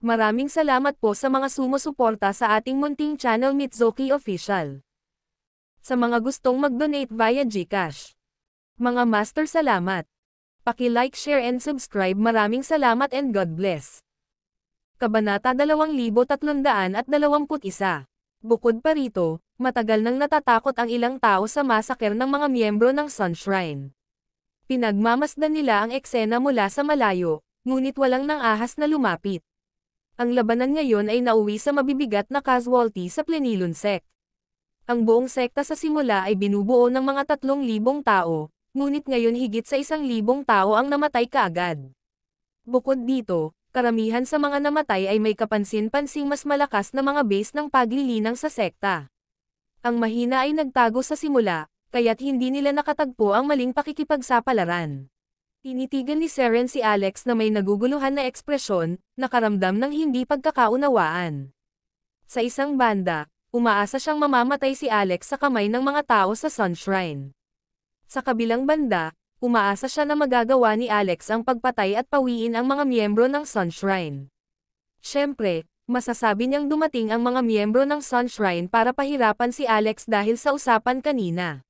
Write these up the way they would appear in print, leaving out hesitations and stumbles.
Maraming salamat po sa mga sumusuporta sa ating munting channel Mitsuki Official. Sa mga gustong mag-donate via GCash. Mga master, salamat. Paki-like, share and subscribe. Maraming salamat and God bless. Kabanata 2321. Bukod pa rito, matagal nang natatakot ang ilang tao sa masaker ng mga miyembro ng Sunshrine. Pinagmamasdan nila ang eksena mula sa malayo, ngunit walang nang-ahas na lumapit. Ang labanan ngayon ay nauwi sa mabibigat na casualty sa Plenilun Sect. Ang buong sekta sa simula ay binubuo ng mga 3,000 tao, ngunit ngayon higit sa 1,000 tao ang namatay kaagad. Bukod dito, karamihan sa mga namatay ay may kapansin-pansing mas malakas na mga base ng paglilinang sa sekta. Ang mahina ay nagtago sa simula, kaya't hindi nila nakatagpo ang maling pakikipagsapalaran. Tinitigan ni Seren si Alex na may naguguluhan na ekspresyon, nakaramdam ng hindi pagkakaunawaan. Sa isang banda, umaasa siyang mamamatay si Alex sa kamay ng mga tao sa Sunshrine. Sa kabilang banda, umaasa siya na magagawa ni Alex ang pagpatay at pawiin ang mga miyembro ng Sunshrine. Siyempre, masasabi niyang dumating ang mga miyembro ng Sunshrine para pahirapan si Alex dahil sa usapan kanina.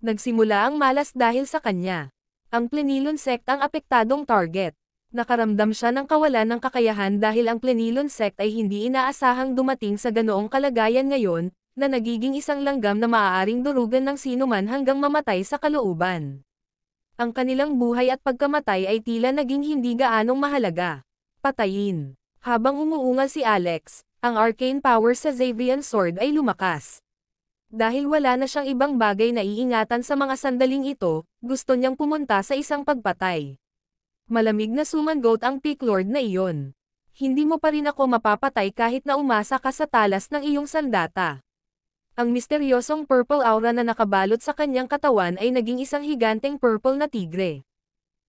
Nagsimula ang malas dahil sa kanya. Ang Plenilun Sect ang apektadong target. Nakaramdam siya ng kawalan ng kakayahan dahil ang Plenilun Sect ay hindi inaasahang dumating sa ganoong kalagayan ngayon, na nagiging isang langgam na maaaring durugan ng sinuman hanggang mamatay sa kalooban. Ang kanilang buhay at pagkamatay ay tila naging hindi gaanong mahalaga. Patayin. Habang umuungal si Alex, ang arcane power sa Xavian Sword ay lumakas. Dahil wala na siyang ibang bagay na iingatan sa mga sandaling ito, gusto niyang pumunta sa isang pagpatay. Malamig na sumangot ang Peak Lord na iyon. Hindi mo pa rin ako mapapatay kahit na umasa ka sa talas ng iyong sandata. Ang misteryosong purple aura na nakabalot sa kanyang katawan ay naging isang higanteng purple na tigre.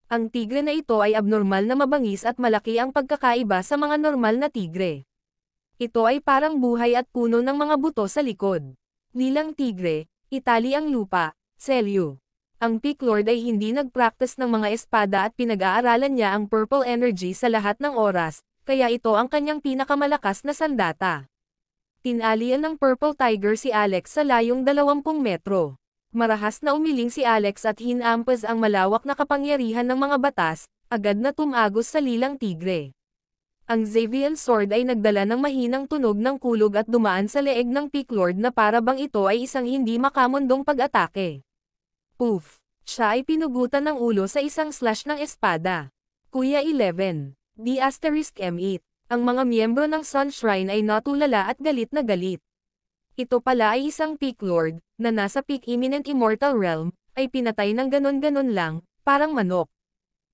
Ang tigre na ito ay abnormal na mabangis at malaki ang pagkakaiba sa mga normal na tigre. Ito ay parang buhay at puno ng mga buto sa likod. Bilang tigre, itali ang lupa, selyo. Ang Peak Lord ay hindi nag-practice ng mga espada at pinag-aaralan niya ang purple energy sa lahat ng oras, kaya ito ang kanyang pinakamalakas na sandata. Tinalian ng Purple Tiger si Alex sa layong 20 metro. Marahas na umiling si Alex at hinampas ang malawak na kapangyarihan ng mga batas, agad na tumagos sa lilang tigre. Ang Xavian Sword ay nagdala ng mahinang tunog ng kulog at dumaan sa leeg ng Peak Lord na para bang ito ay isang hindi makamundong pag-atake. Poof! Siya ay pinugutan ng ulo sa isang slash ng espada. Kuya 11. D*M8. Ang mga miyembro ng Sunshrine ay natulala at galit na galit. Ito pala ay isang Peak Lord, na nasa Peak Imminent Immortal Realm, ay pinatay ng ganon-ganon lang, parang manok.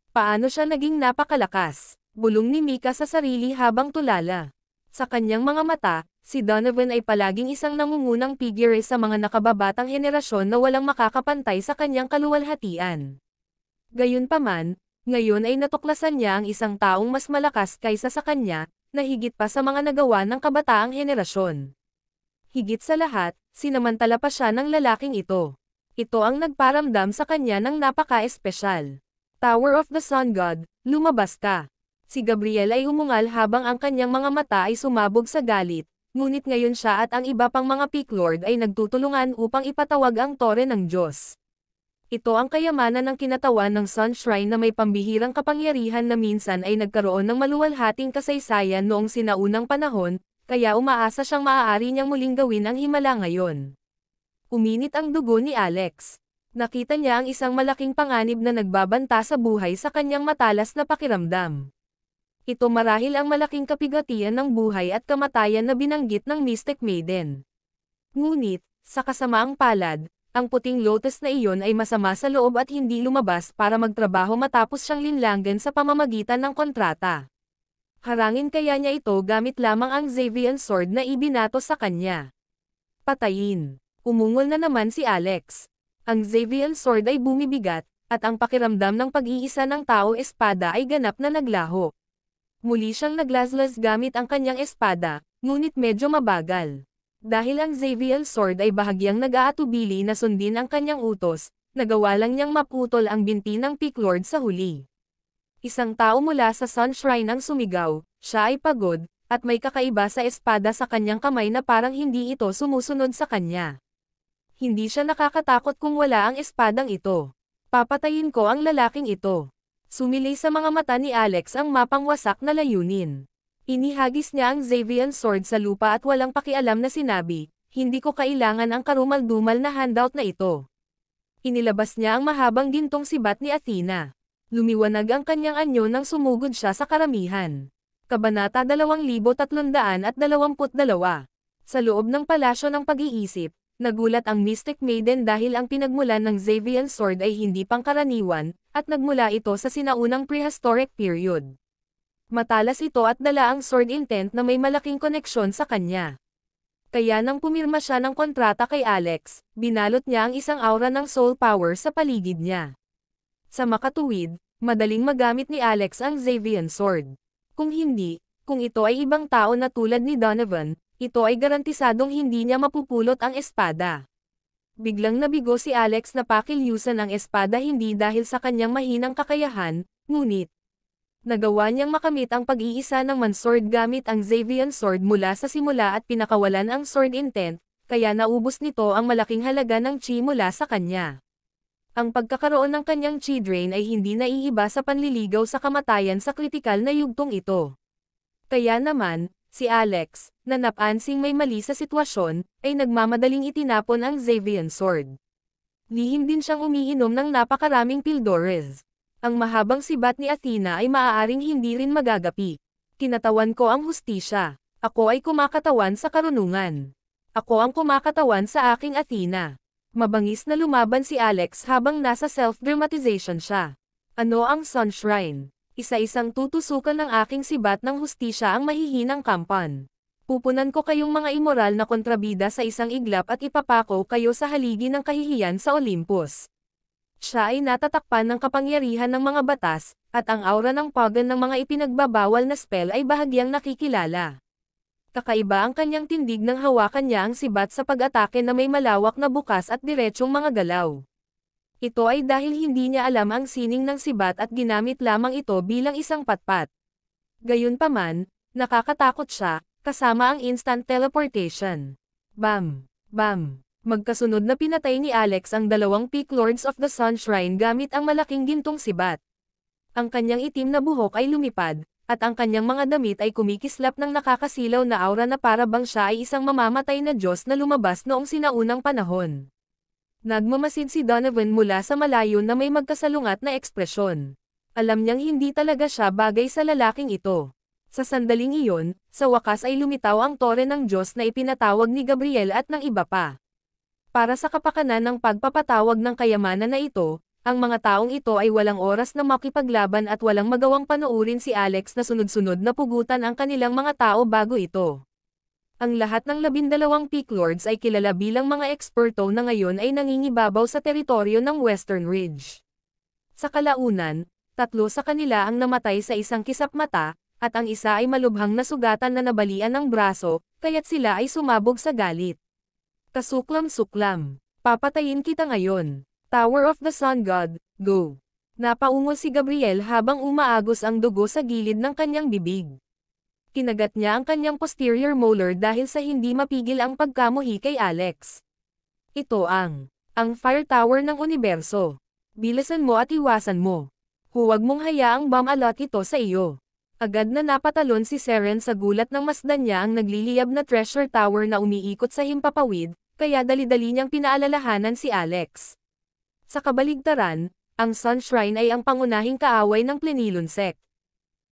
Paano siya naging napakalakas? Bulong ni Mika sa sarili habang tulala. Sa kanyang mga mata, si Donovan ay palaging isang nangungunang figure sa mga nakababatang henerasyon na walang makakapantay sa kanyang kaluwalhatian. Gayunpaman, ngayon ay natuklasan niya ang isang taong mas malakas kaysa sa kanya, na higit pa sa mga nagawa ng kabataang henerasyon. Higit sa lahat, sinamantala pa siya ng lalaking ito. Ito ang nagparamdam sa kanya ng napaka-espesyal. Tower of the Sun God, lumabas ka. Si Gabriel ay umungal habang ang kanyang mga mata ay sumabog sa galit, ngunit ngayon siya at ang iba pang mga Peak Lord ay nagtutulungan upang ipatawag ang Tore ng Diyos. Ito ang kayamanan ng kinatawan ng Sunshrine na may pambihirang kapangyarihan na minsan ay nagkaroon ng maluwalhating kasaysayan noong sinaunang panahon, kaya umaasa siyang maaari niyang muling gawin ang himala ngayon. Uminit ang dugo ni Alex. Nakita niya ang isang malaking panganib na nagbabanta sa buhay sa kanyang matalas na pakiramdam. Ito marahil ang malaking kapigatian ng buhay at kamatayan na binanggit ng Mystic Maiden. Ngunit, sa kasamaang palad, ang puting lotus na iyon ay masama sa loob at hindi lumabas para magtrabaho matapos siyang linlanggan sa pamamagitan ng kontrata. Harangin kaya niya ito gamit lamang ang Xavian Sword na ibinato sa kanya. Patayin. Umungol na naman si Alex. Ang Xavian Sword ay bumibigat, at ang pakiramdam ng pag-iisa ng tao-espada ay ganap na naglaho. Muli siyang naglaslas gamit ang kanyang espada, ngunit medyo mabagal. Dahil ang Xavian Sword ay bahagyang nag-aatubili na sundin ang kanyang utos, nagawa lang niyang maputol ang binti ng Peak Lord sa huli. Isang tao mula sa Sunshrine ang sumigaw, Siya ay pagod, at may kakaiba sa espada sa kanyang kamay na parang hindi ito sumusunod sa kanya. Hindi siya nakakatakot kung wala ang espadang ito. Papatayin ko ang lalaking ito. Sumilay sa mga mata ni Alex ang mapangwasak na layunin. Inihagis niya ang Xavian sword sa lupa at walang pakialam na sinabi, hindi ko kailangan ang karumal-dumal na handout na ito. Inilabas niya ang mahabang gintong sibat ni Athena. Lumiwanag ang kanyang anyo nang sumugod siya sa karamihan. Kabanata 2322. Sa loob ng palasyo ng pag-iisip, nagulat ang Mystic Maiden dahil ang pinagmulan ng Xavian sword ay hindi pangkaraniwan, at nagmula ito sa sinaunang prehistoric period. Matalas ito at dala ang sword intent na may malaking koneksyon sa kanya. Kaya nang pumirma siya ng kontrata kay Alex, binalot niya ang isang aura ng soul power sa paligid niya. Sa makatuwid, madaling magamit ni Alex ang Xavian sword. Kung ito ay ibang tao na tulad ni Donovan, ito ay garantisadong hindi niya mapupulot ang espada. Biglang nabigo si Alex na pakilyusan ang espada hindi dahil sa kanyang mahinang kakayahan, ngunit nagawa niyang makamit ang pag-iisa ng mansword gamit ang Xavian sword mula sa simula at pinakawalan ang sword intent, kaya naubos nito ang malaking halaga ng chi mula sa kanya. Ang pagkakaroon ng kanyang chi drain ay hindi naiiba sa panliligaw sa kamatayan sa kritikal na yugtong ito. Kaya naman, si Alex, na napansing may mali sa sitwasyon, ay nagmamadaling itinapon ang Xavian sword. Lihim din siyang umiinom ng napakaraming pildores. Ang mahabang sibat ni Athena ay maaaring hindi rin magagapi. Kinatawan ko ang hustisya. Ako ay kumakatawan sa karunungan. Ako ang kumakatawan sa aking Athena. Mabangis na lumaban si Alex habang nasa self-dramatization siya. Ano ang Sun Shrine? Isa-isang tutusukan ng aking sibat ng hustisya ang mahihinang kampan. Pupunan ko kayong mga immoral na kontrabida sa isang iglap at ipapako kayo sa haligi ng kahihiyan sa Olympus. Siya ay natatakpan ng kapangyarihan ng mga batas, at ang aura ng pagan ng mga ipinagbabawal na spell ay bahagyang nakikilala. Kakaiba ang kanyang tindig nang hawakan niya ang sibat sa pag-atake na may malawak na bukas at diretsyong mga galaw. Ito ay dahil hindi niya alam ang sining ng sibat at ginamit lamang ito bilang isang patpat. Gayunpaman, nakakatakot siya, kasama ang instant teleportation. Bam! Bam! Magkasunod na pinatay ni Alex ang dalawang Peak Lords of the Sun Shrine gamit ang malaking gintong sibat. Ang kanyang itim na buhok ay lumipad, at ang kanyang mga damit ay kumikislap ng nakakasilaw na aura na para bang siya ay isang mamamatay na Diyos na lumabas noong sinaunang panahon. Nagmamasid si Donovan mula sa malayo na may magkasalungat na ekspresyon. Alam niyang hindi talaga siya bagay sa lalaking ito. Sa sandaling iyon, sa wakas ay lumitaw ang tore ng Diyos na ipinatawag ni Gabriel at ng iba pa. Para sa kapakanan ng pagpapatawag ng kayamanan na ito, ang mga taong ito ay walang oras na makipaglaban at walang magawang panuurin si Alex na sunod-sunod na pugutan ang kanilang mga tao bago ito. Ang lahat ng 12 Peak Lords ay kilala bilang mga eksperto na ngayon ay nangingibabaw sa teritoryo ng Western Ridge. Sa kalaunan, 3 sa kanila ang namatay sa isang kisap mata, at ang isa ay malubhang nasugatan na nabalian ng braso, kaya't sila ay sumabog sa galit. Kasuklam-suklam. Papatayin kita ngayon. Tower of the Sun God, go. Napaungol si Gabriel habang umaagos ang dugo sa gilid ng kanyang bibig. Kinagat niya ang kanyang posterior molar dahil sa hindi mapigil ang pagkamuhi kay Alex. Ito ang Fire Tower ng universo. Bilisan mo at iwasan mo. Huwag mong hayaang bumalot ito sa iyo. Agad na napatalon si Seren sa gulat ng masdan niya ang nagliliyab na treasure tower na umiikot sa himpapawid, kaya dali-dali niyang pinaalalahanan si Alex. Sa kabaligtaran, ang Sun Shrine ay ang pangunahing kaaway ng Plenilun Sect.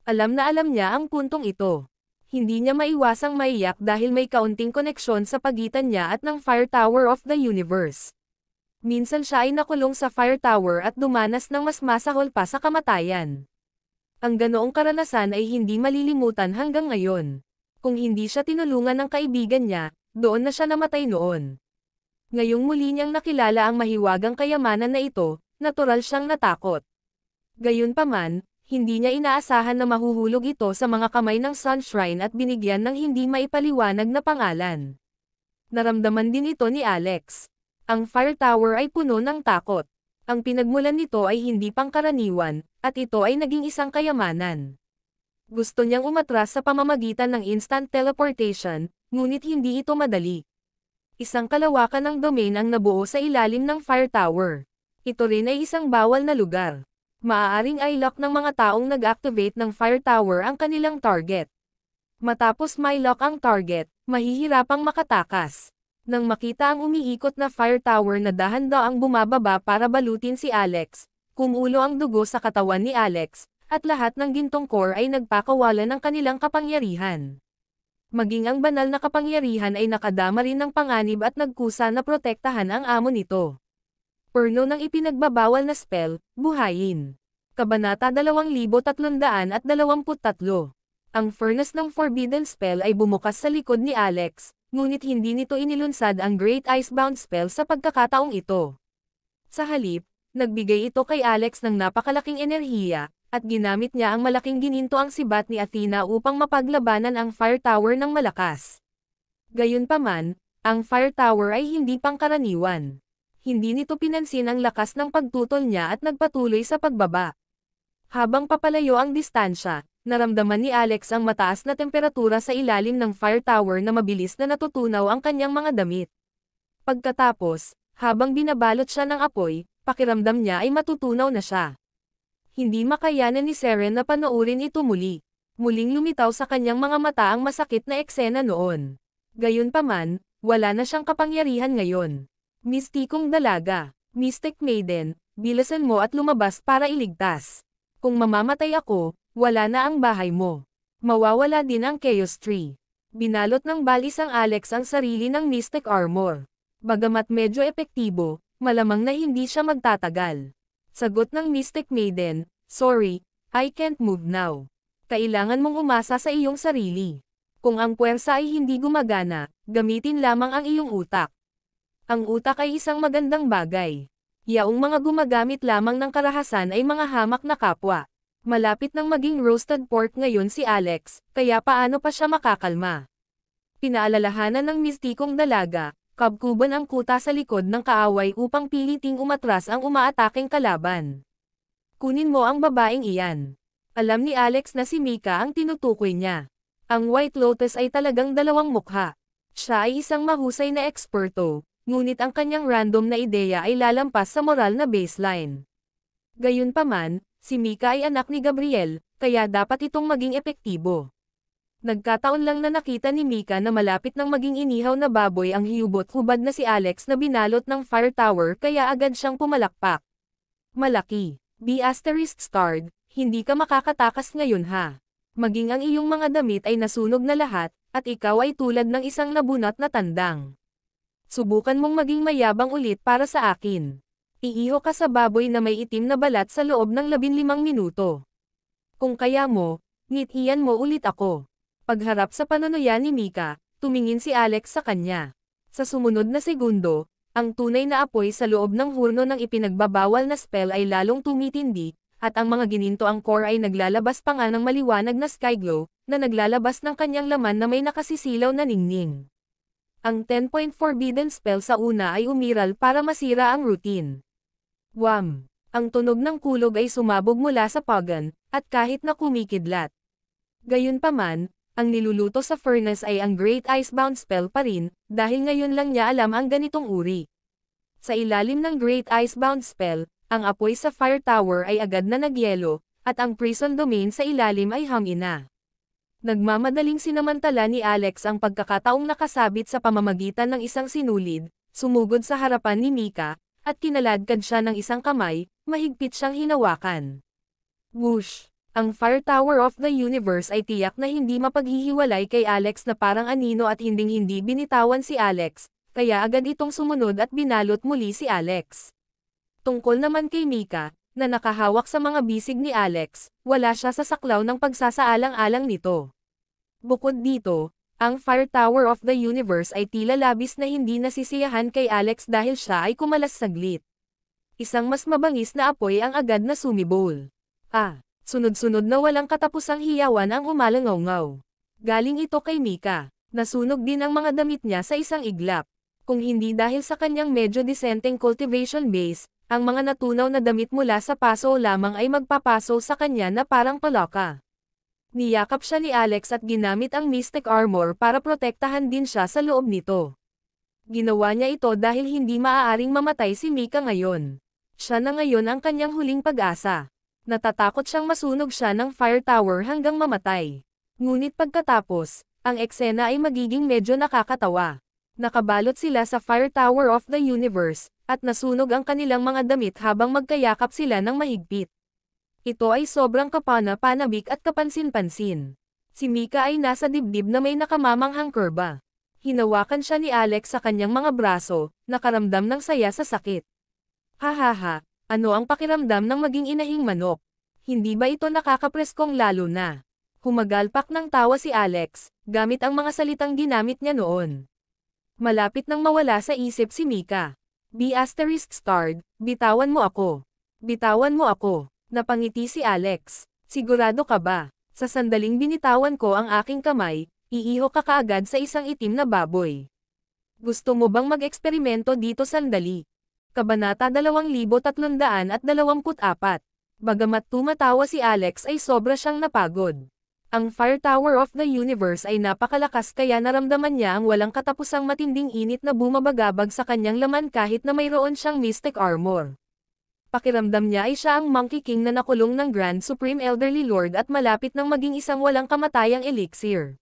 Alam na alam niya ang puntong ito. Hindi niya maiwasang maiyak dahil may kaunting koneksyon sa pagitan niya at ng Fire Tower of the Universe. Minsan siya ay nakulong sa Fire Tower at dumanas ng mas masahol pa sa kamatayan. Ang ganoong karanasan ay hindi malilimutan hanggang ngayon. Kung hindi siya tinulungan ng kaibigan niya, doon na siya namatay noon. Ngayong muli niyang nakilala ang mahiwagang kayamanan na ito, natural siyang natakot. Gayunpaman, hindi niya inaasahan na mahuhulog ito sa mga kamay ng Sun Shrine at binigyan ng hindi maipaliwanag na pangalan. Naramdaman din ito ni Alex. Ang Fire Tower ay puno ng takot. Ang pinagmulan nito ay hindi pangkaraniwan, at ito ay naging isang kayamanan. Gusto niyang umatras sa pamamagitan ng instant teleportation, ngunit hindi ito madali. Isang kalawakan ng domain ang nabuo sa ilalim ng Fire Tower. Ito rin ay isang bawal na lugar. Maaaring i-lock ng mga taong nag-activate ng Fire Tower ang kanilang target. Matapos may-lock ang target, mahihirapang makatakas. Nang makita ang umiikot na Fire Tower na dahan-daang bumababa para balutin si Alex, kumulo ang dugo sa katawan ni Alex, at lahat ng gintong core ay nagpakawalan ng kanilang kapangyarihan. Maging ang banal na kapangyarihan ay nakadama rin ng panganib at nagkusa na protektahan ang amo nito. Perno ng ipinagbabawal na spell, buhayin. Kabanata 2323. Ang furnace ng Forbidden Spell ay bumukas sa likod ni Alex, ngunit hindi nito inilunsad ang Great Icebound Spell sa pagkakataong ito. Sa halip, nagbigay ito kay Alex ng napakalaking enerhiya, at ginamit niya ang malaking gininto ang sibat ni Athena upang mapaglabanan ang Fire Tower ng malakas. Gayunpaman, ang Fire Tower ay hindi pangkaraniwan. Hindi nito pinansin ang lakas ng pagtutol niya at nagpatuloy sa pagbaba. Habang papalayo ang distansya, naramdaman ni Alex ang mataas na temperatura sa ilalim ng Fire Tower na mabilis na natutunaw ang kanyang mga damit. Pagkatapos, habang binabalot siya ng apoy, pakiramdam niya ay matutunaw na siya. Hindi makayanan ni Seren na panoorin ito muli. Muling lumitaw sa kanyang mga mata ang masakit na eksena noon. Gayunpaman, wala na siyang kapangyarihan ngayon. Mistikong dalaga, Mystic Maiden, bilasan mo at lumabas para iligtas. Kung mamamatay ako, wala na ang bahay mo. Mawawala din ang Chaos Tree. Binalot ng balis ang Alex ang sarili ng Mystic Armor. Bagamat medyo epektibo, malamang na hindi siya magtatagal. Sagot ng Mystic Maiden, sorry, I can't move now. Kailangan mong umasa sa iyong sarili. Kung ang puwersa ay hindi gumagana, gamitin lamang ang iyong utak. Ang utak ay isang magandang bagay. Yaong mga gumagamit lamang ng karahasan ay mga hamak na kapwa. Malapit nang maging roasted pork ngayon si Alex, kaya paano pa siya makakalma? Pinaalalahanan ng mistikong dalaga, kabkuban ang kuta sa likod ng kaaway upang piliting umatras ang umaataking kalaban. Kunin mo ang babaeng iyan. Alam ni Alex na si Mika ang tinutukoy niya. Ang White Lotus ay talagang dalawang mukha. Siya ay isang mahusay na eksperto, ngunit ang kanyang random na ideya ay lalampas sa moral na baseline. Gayunpaman, si Mika ay anak ni Gabriel, kaya dapat itong maging epektibo. Nagkataon lang na nakita ni Mika na malapit nang maging inihaw na baboy ang hiyubot-hubad na si Alex na binalot ng Fire Tower kaya agad siyang pumalakpak. Malaki, ****, hindi ka makakatakas ngayon ha. Maging ang iyong mga damit ay nasunog na lahat, at ikaw ay tulad ng isang nabunot na tandang. Subukan mong maging mayabang ulit para sa akin. Iiho ka sa baboy na may itim na balat sa loob ng 15 minuto. Kung kaya mo, ngitian mo ulit ako. Pagharap sa panunuya ni Mika, tumingin si Alex sa kanya. Sa sumunod na segundo, ang tunay na apoy sa loob ng hurno ng ipinagbabawal na spell ay lalong tumitindi, at ang mga ginintoang core ay naglalabas pa nga ng maliwanag na skyglow, na naglalabas ng kanyang laman na may nakasisilaw na ningning. Ang 10-point forbidden spell sa una ay umiral para masira ang routine. Wham! Ang tunog ng kulog ay sumabog mula sa pagan, at kahit na kumikidlat. Gayunpaman, ang niluluto sa furnace ay ang Great Icebound Spell pa rin, dahil ngayon lang niya alam ang ganitong uri. Sa ilalim ng Great Icebound Spell, ang apoy sa Fire Tower ay agad na nagyelo, at ang prison domain sa ilalim ay hangina. Nagmamadaling sinamantala ni Alex ang pagkakataong nakasabit sa pamamagitan ng isang sinulid, sumugod sa harapan ni Mika, at kinaladkad siya ng isang kamay, mahigpit siyang hinawakan. Whoosh! Ang Fire Tower of the Universe ay tiyak na hindi mapaghihiwalay kay Alex na parang anino at hinding-hindi binitawan si Alex, kaya agad itong sumunod at binalot muli si Alex. Tungkol naman kay Mika, na nakahawak sa mga bisig ni Alex, wala siya sa saklaw ng pagsasaalang-alang nito. Bukod dito, ang Fire Tower of the Universe ay tila labis na hindi nasisiyahan kay Alex dahil siya ay kumalas saglit. Isang mas mabangis na apoy ang agad na sumibol. Sunod-sunod na walang katapusang hiyawan ang umalangaw-ngaw. Galing ito kay Mika. Nasunog din ang mga damit niya sa isang iglap. Kung hindi dahil sa kanyang medyo disenteng cultivation base, ang mga natunaw na damit mula sa paso lamang ay magpapaso sa kanya na parang palaka. Niyakap siya ni Alex at ginamit ang mystic armor para protektahan din siya sa loob nito. Ginawa niya ito dahil hindi maaaring mamatay si Mika ngayon. Siya na ngayon ang kanyang huling pag-asa. Natatakot siyang masunog siya ng fire tower hanggang mamatay. Ngunit pagkatapos, ang eksena ay magiging medyo nakakatawa. Nakabalot sila sa Fire Tower of the Universe, at nasunog ang kanilang mga damit habang magkayakap sila ng mahigpit. Ito ay sobrang kapana-panabik at kapansin-pansin. Si Mika ay nasa dibdib na may nakamamanghang kurba. Hinawakan siya ni Alex sa kanyang mga braso, nakaramdam ng saya sa sakit. Hahaha, ano ang pakiramdam ng maging inahing manok? Hindi ba ito nakakapreskong lalo na? Humagalpak ng tawa si Alex, gamit ang mga salitang ginamit niya noon. Malapit nang mawala sa isip si Mika. ****, bitawan mo ako. Bitawan mo ako. Napangiti si Alex. Sigurado ka ba? Sa sandaling binitawan ko ang aking kamay, iiho ka kaagad sa isang itim na baboy. Gusto mo bang mag-eksperimento dito sandali? Kabanata 2324. Bagamat tumatawa si Alex ay sobra siyang napagod. Ang Fire Tower of the Universe ay napakalakas kaya naramdaman niya ang walang katapusang matinding init na bumabagabag sa kanyang laman kahit na mayroon siyang mystic armor. Pakiramdam niya ay siya ang Monkey King na nakulong ng Grand Supreme Elderly Lord at malapit nang maging isang walang kamatayang elixir.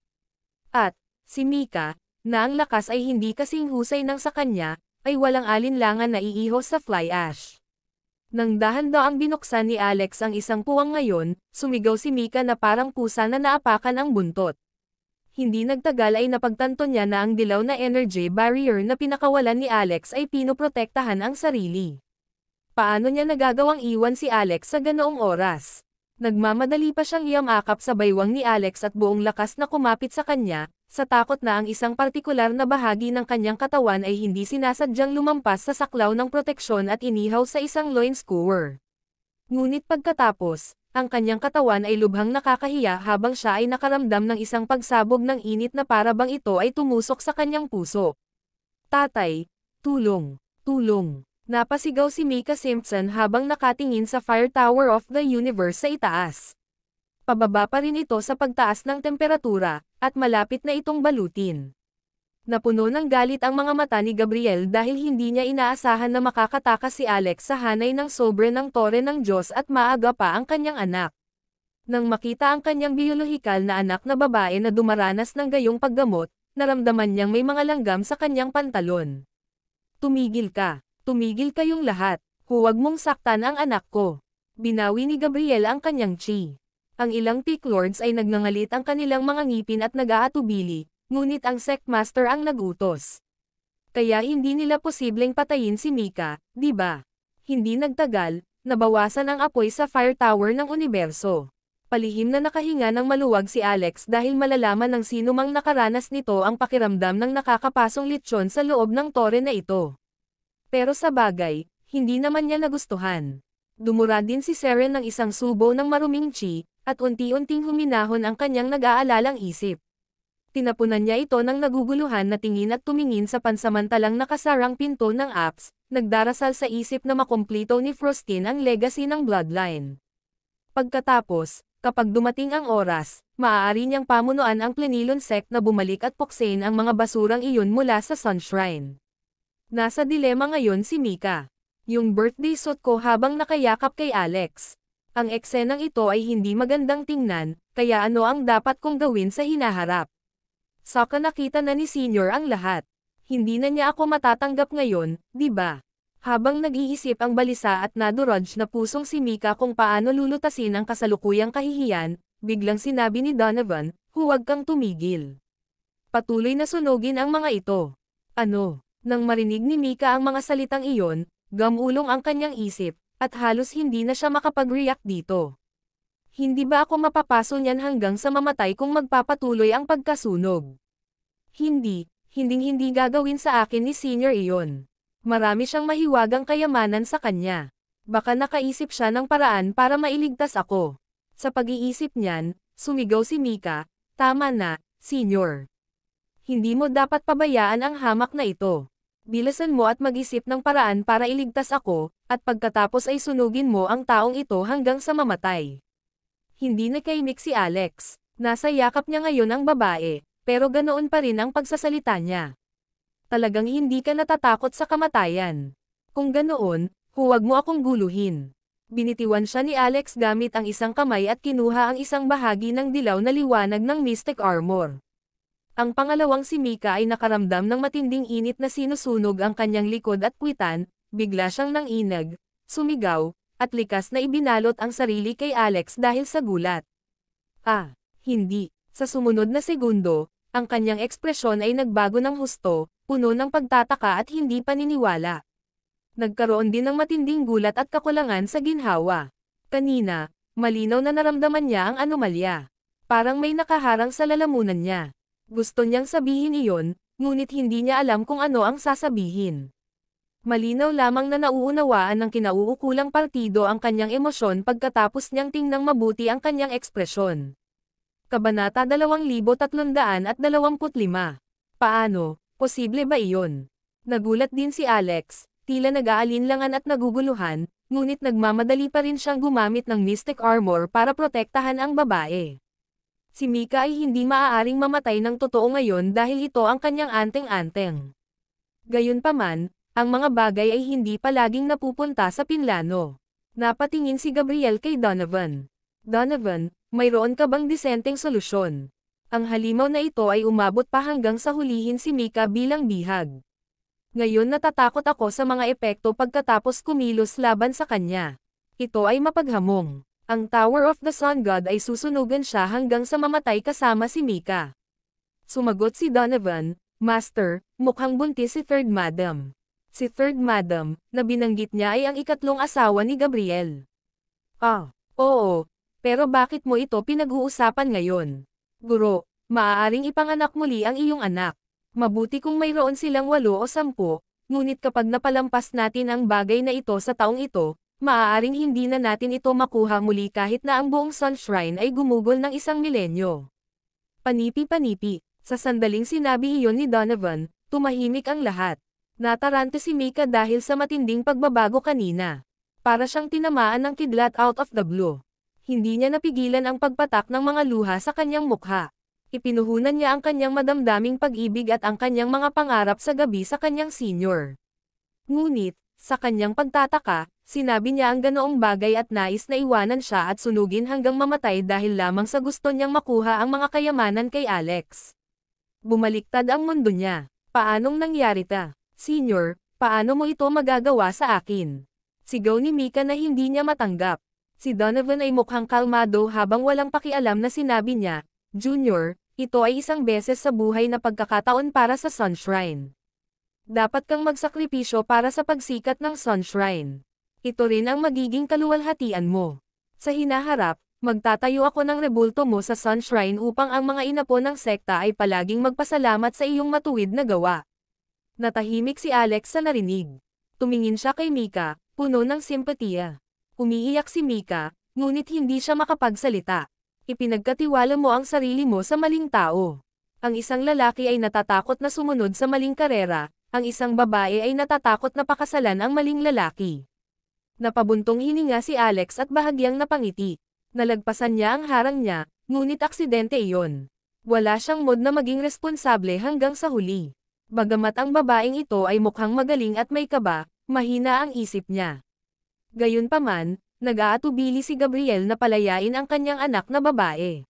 At, si Mika, na ang lakas ay hindi kasing husay ng sa kanya, ay walang alinlangan na iihos sa fly ash. Nang dahan-daang binuksan ni Alex ang isang puwang ngayon, sumigaw si Mika na parang pusa na naapakan ang buntot. Hindi nagtagal ay napagtanto niya na ang dilaw na energy barrier na pinakawalan ni Alex ay pinoprotektahan ang sarili. Paano niya nagagawang iwan si Alex sa ganoong oras? Nagmamadali pa siyang iamakap sa baywang ni Alex at buong lakas na kumapit sa kanya, sa takot na ang isang partikular na bahagi ng kanyang katawan ay hindi sinasadyang lumampas sa saklaw ng proteksyon at inihaw sa isang loin skewer. Ngunit pagkatapos, ang kanyang katawan ay lubhang nakakahiya habang siya ay nakaramdam ng isang pagsabog ng init na para bang ito ay tumusok sa kanyang puso. Tatay, tulong, tulong. Napasigaw si Mika Simpson habang nakatingin sa Fire Tower of the Universe sa itaas. Pababa pa rin ito sa pagtaas ng temperatura, at malapit na itong balutin. Napuno ng galit ang mga mata ni Gabriel dahil hindi niya inaasahan na makakatakas si Alex sa hanay ng sobre ng tore ng Diyos at maaga pa ang kanyang anak. Nang makita ang kanyang biolohikal na anak na babae na dumaranas ng gayong paggamot, naramdaman niyang may mga langgam sa kanyang pantalon. Tumigil ka. Tumigil kayong lahat. Huwag mong saktan ang anak ko. Binawi ni Gabriel ang kanyang chi. Ang ilang Peak Lords ay nagngangalit ang kanilang mga ngipin at nag-aatubili, ngunit ang Sectmaster ang nagutos. Kaya hindi nila posibleng patayin si Mika, di ba? Hindi nagtagal, nabawasan ang apoy sa Fire Tower ng universo. Palihim na nakahinga ng maluwag si Alex dahil malalaman ng sinumang nakaranas nito ang pakiramdam ng nakakapasong litsyon sa loob ng tore na ito. Pero sa bagay, hindi naman niya nagustuhan. Dumura din si Seren ng isang subo ng maruming chi, at unti-unting huminahon ang kanyang nag-aalalang isip. Tinapunan niya ito ng naguguluhan na tingin at tumingin sa pansamantalang nakasarang pinto ng apps, nagdarasal sa isip na makumplito ni Frostin ang legacy ng bloodline. Pagkatapos, kapag dumating ang oras, maaari niyang pamunuan ang Plenilon sect na bumalik at puksain ang mga basurang iyon mula sa Sunshrine. Nasa dilema ngayon si Mika. Yung birthday suit ko habang nakayakap kay Alex. Ang eksenang ito ay hindi magandang tingnan, kaya ano ang dapat kong gawin sa hinaharap? Saka nakita na ni Senior ang lahat. Hindi na niya ako matatanggap ngayon, di ba? Habang nag-iisip ang balisa at nadurudge na pusong si Mika kung paano lulutasin ang kasalukuyang kahihiyan, biglang sinabi ni Donovan, huwag kang tumigil. Patuloy na sunugin ang mga ito. Ano? Nang marinig ni Mika ang mga salitang iyon, gamulong ang kanyang isip, at halos hindi na siya makapag-react dito. Hindi ba ako mapapaso niyan hanggang sa mamatay kung magpapatuloy ang pagkasunog? Hinding-hindi gagawin sa akin ni Senior iyon. Marami siyang mahiwagang kayamanan sa kanya. Baka nakaisip siya ng paraan para mailigtas ako. Sa pag-iisip niyan, sumigaw si Mika, tama na, Senior. Hindi mo dapat pabayaan ang hamak na ito. Bilisan mo at mag-isip ng paraan para iligtas ako, at pagkatapos ay sunugin mo ang taong ito hanggang sa mamatay. Hindi nakaimik si Alex. Nasa yakap niya ngayon ang babae, pero ganoon pa rin ang pagsasalita niya. Talagang hindi ka natatakot sa kamatayan. Kung ganoon, huwag mo akong guluhin. Binitiwan siya ni Alex gamit ang isang kamay at kinuha ang isang bahagi ng dilaw na liwanag ng mystic armor. Ang pangalawang si Mika ay nakaramdam ng matinding init na sinusunog ang kanyang likod at puwitan, bigla siyang nanginag, sumigaw, at likas na ibinalot ang sarili kay Alex dahil sa gulat. Hindi. Sa sumunod na segundo, ang kanyang ekspresyon ay nagbago ng husto, puno ng pagtataka at hindi paniniwala. Nagkaroon din ng matinding gulat at kakulangan sa ginhawa. Kanina, malinaw na naramdaman niya ang anomalya. Parang may nakaharang sa lalamunan niya. Gusto niyang sabihin iyon, ngunit hindi niya alam kung ano ang sasabihin. Malinaw lamang na nauunawaan ng kinauukulang partido ang kanyang emosyon pagkatapos niyang tingnang mabuti ang kanyang ekspresyon. Kabanata 2325. Paano, posible ba iyon? Nagulat din si Alex, tila nag-aalinlangan at naguguluhan, ngunit nagmamadali pa rin siyang gumamit ng mystic armor para protektahan ang babae. Si Mika ay hindi maaaring mamatay ng totoo ngayon dahil ito ang kanyang anteng-anteng. Gayunpaman, ang mga bagay ay hindi palaging napupunta sa pinlano. Napatingin si Gabriel kay Donovan. Donovan, mayroon ka bang disenteng solusyon? Ang halimaw na ito ay umabot pa hanggang sa hulihin si Mika bilang bihag. Ngayon natatakot ako sa mga epekto pagkatapos kumilos laban sa kanya. Ito ay mapaghamong. Ang Tower of the Sun God ay susunugan siya hanggang sa mamatay kasama si Mika. Sumagot si Donovan, Master, mukhang buntis si Third Madam. Si Third Madam, na binanggit niya ay ang ikatlong asawa ni Gabriel. Oo. Pero bakit mo ito pinag-uusapan ngayon? Guro, maaaring ipanganak muli ang iyong anak. Mabuti kung mayroon silang 8 o 10, ngunit kapag napalampas natin ang bagay na ito sa taong ito, maaaring hindi na natin ito makuha muli kahit na ang buong Sun Shrine ay gumugol ng 1 milenyo. Panipi-panipi, sa sandaling sinabi iyon ni Donovan, tumahimik ang lahat. Natarante si Mika dahil sa matinding pagbabago kanina. Para siyang tinamaan ng kidlat out of the blue. Hindi niya napigilan ang pagpatak ng mga luha sa kanyang mukha. Ipinuhunan niya ang kanyang madamdaming pag-ibig at ang kanyang mga pangarap sa gabi sa kanyang senior. Ngunit, sa kanyang pagtataka, sinabi niya ang ganoong bagay at nais na iwanan siya at sunugin hanggang mamatay dahil lamang sa gusto niyang makuha ang mga kayamanan kay Alex. Bumaliktad ang mundo niya. Paanong nangyari ta? Senior, paano mo ito magagawa sa akin? Sigaw ni Mika na hindi niya matanggap. Si Donovan ay mukhang kalmado habang walang pakialam na sinabi niya, Junior, ito ay isang beses sa buhay na pagkakataon para sa Sun Shrine. Dapat kang magsakripisyo para sa pagsikat ng Sun Shrine. Ito rin ang magiging kaluwalhatian mo. Sa hinaharap, magtatayo ako ng rebulto mo sa Sun Shrine upang ang mga inapo ng sekta ay palaging magpasalamat sa iyong matuwid na gawa. Natahimik si Alex sa narinig. Tumingin siya kay Mika, puno ng simpatiya. Umiiyak si Mika, ngunit hindi siya makapagsalita. Ipinagkatiwala mo ang sarili mo sa maling tao. Ang isang lalaki ay natatakot na sumunod sa maling karera, ang isang babae ay natatakot na pakasalan ang maling lalaki. Napabuntong hininga si Alex at bahagyang napangiti. Nalagpasan niya ang harang niya, ngunit aksidente iyon. Wala siyang mod na maging responsable hanggang sa huli. Bagamat ang babaeng ito ay mukhang magaling at may kaba, mahina ang isip niya. Gayunpaman, nag-aatubili si Gabriel na palayain ang kanyang anak na babae.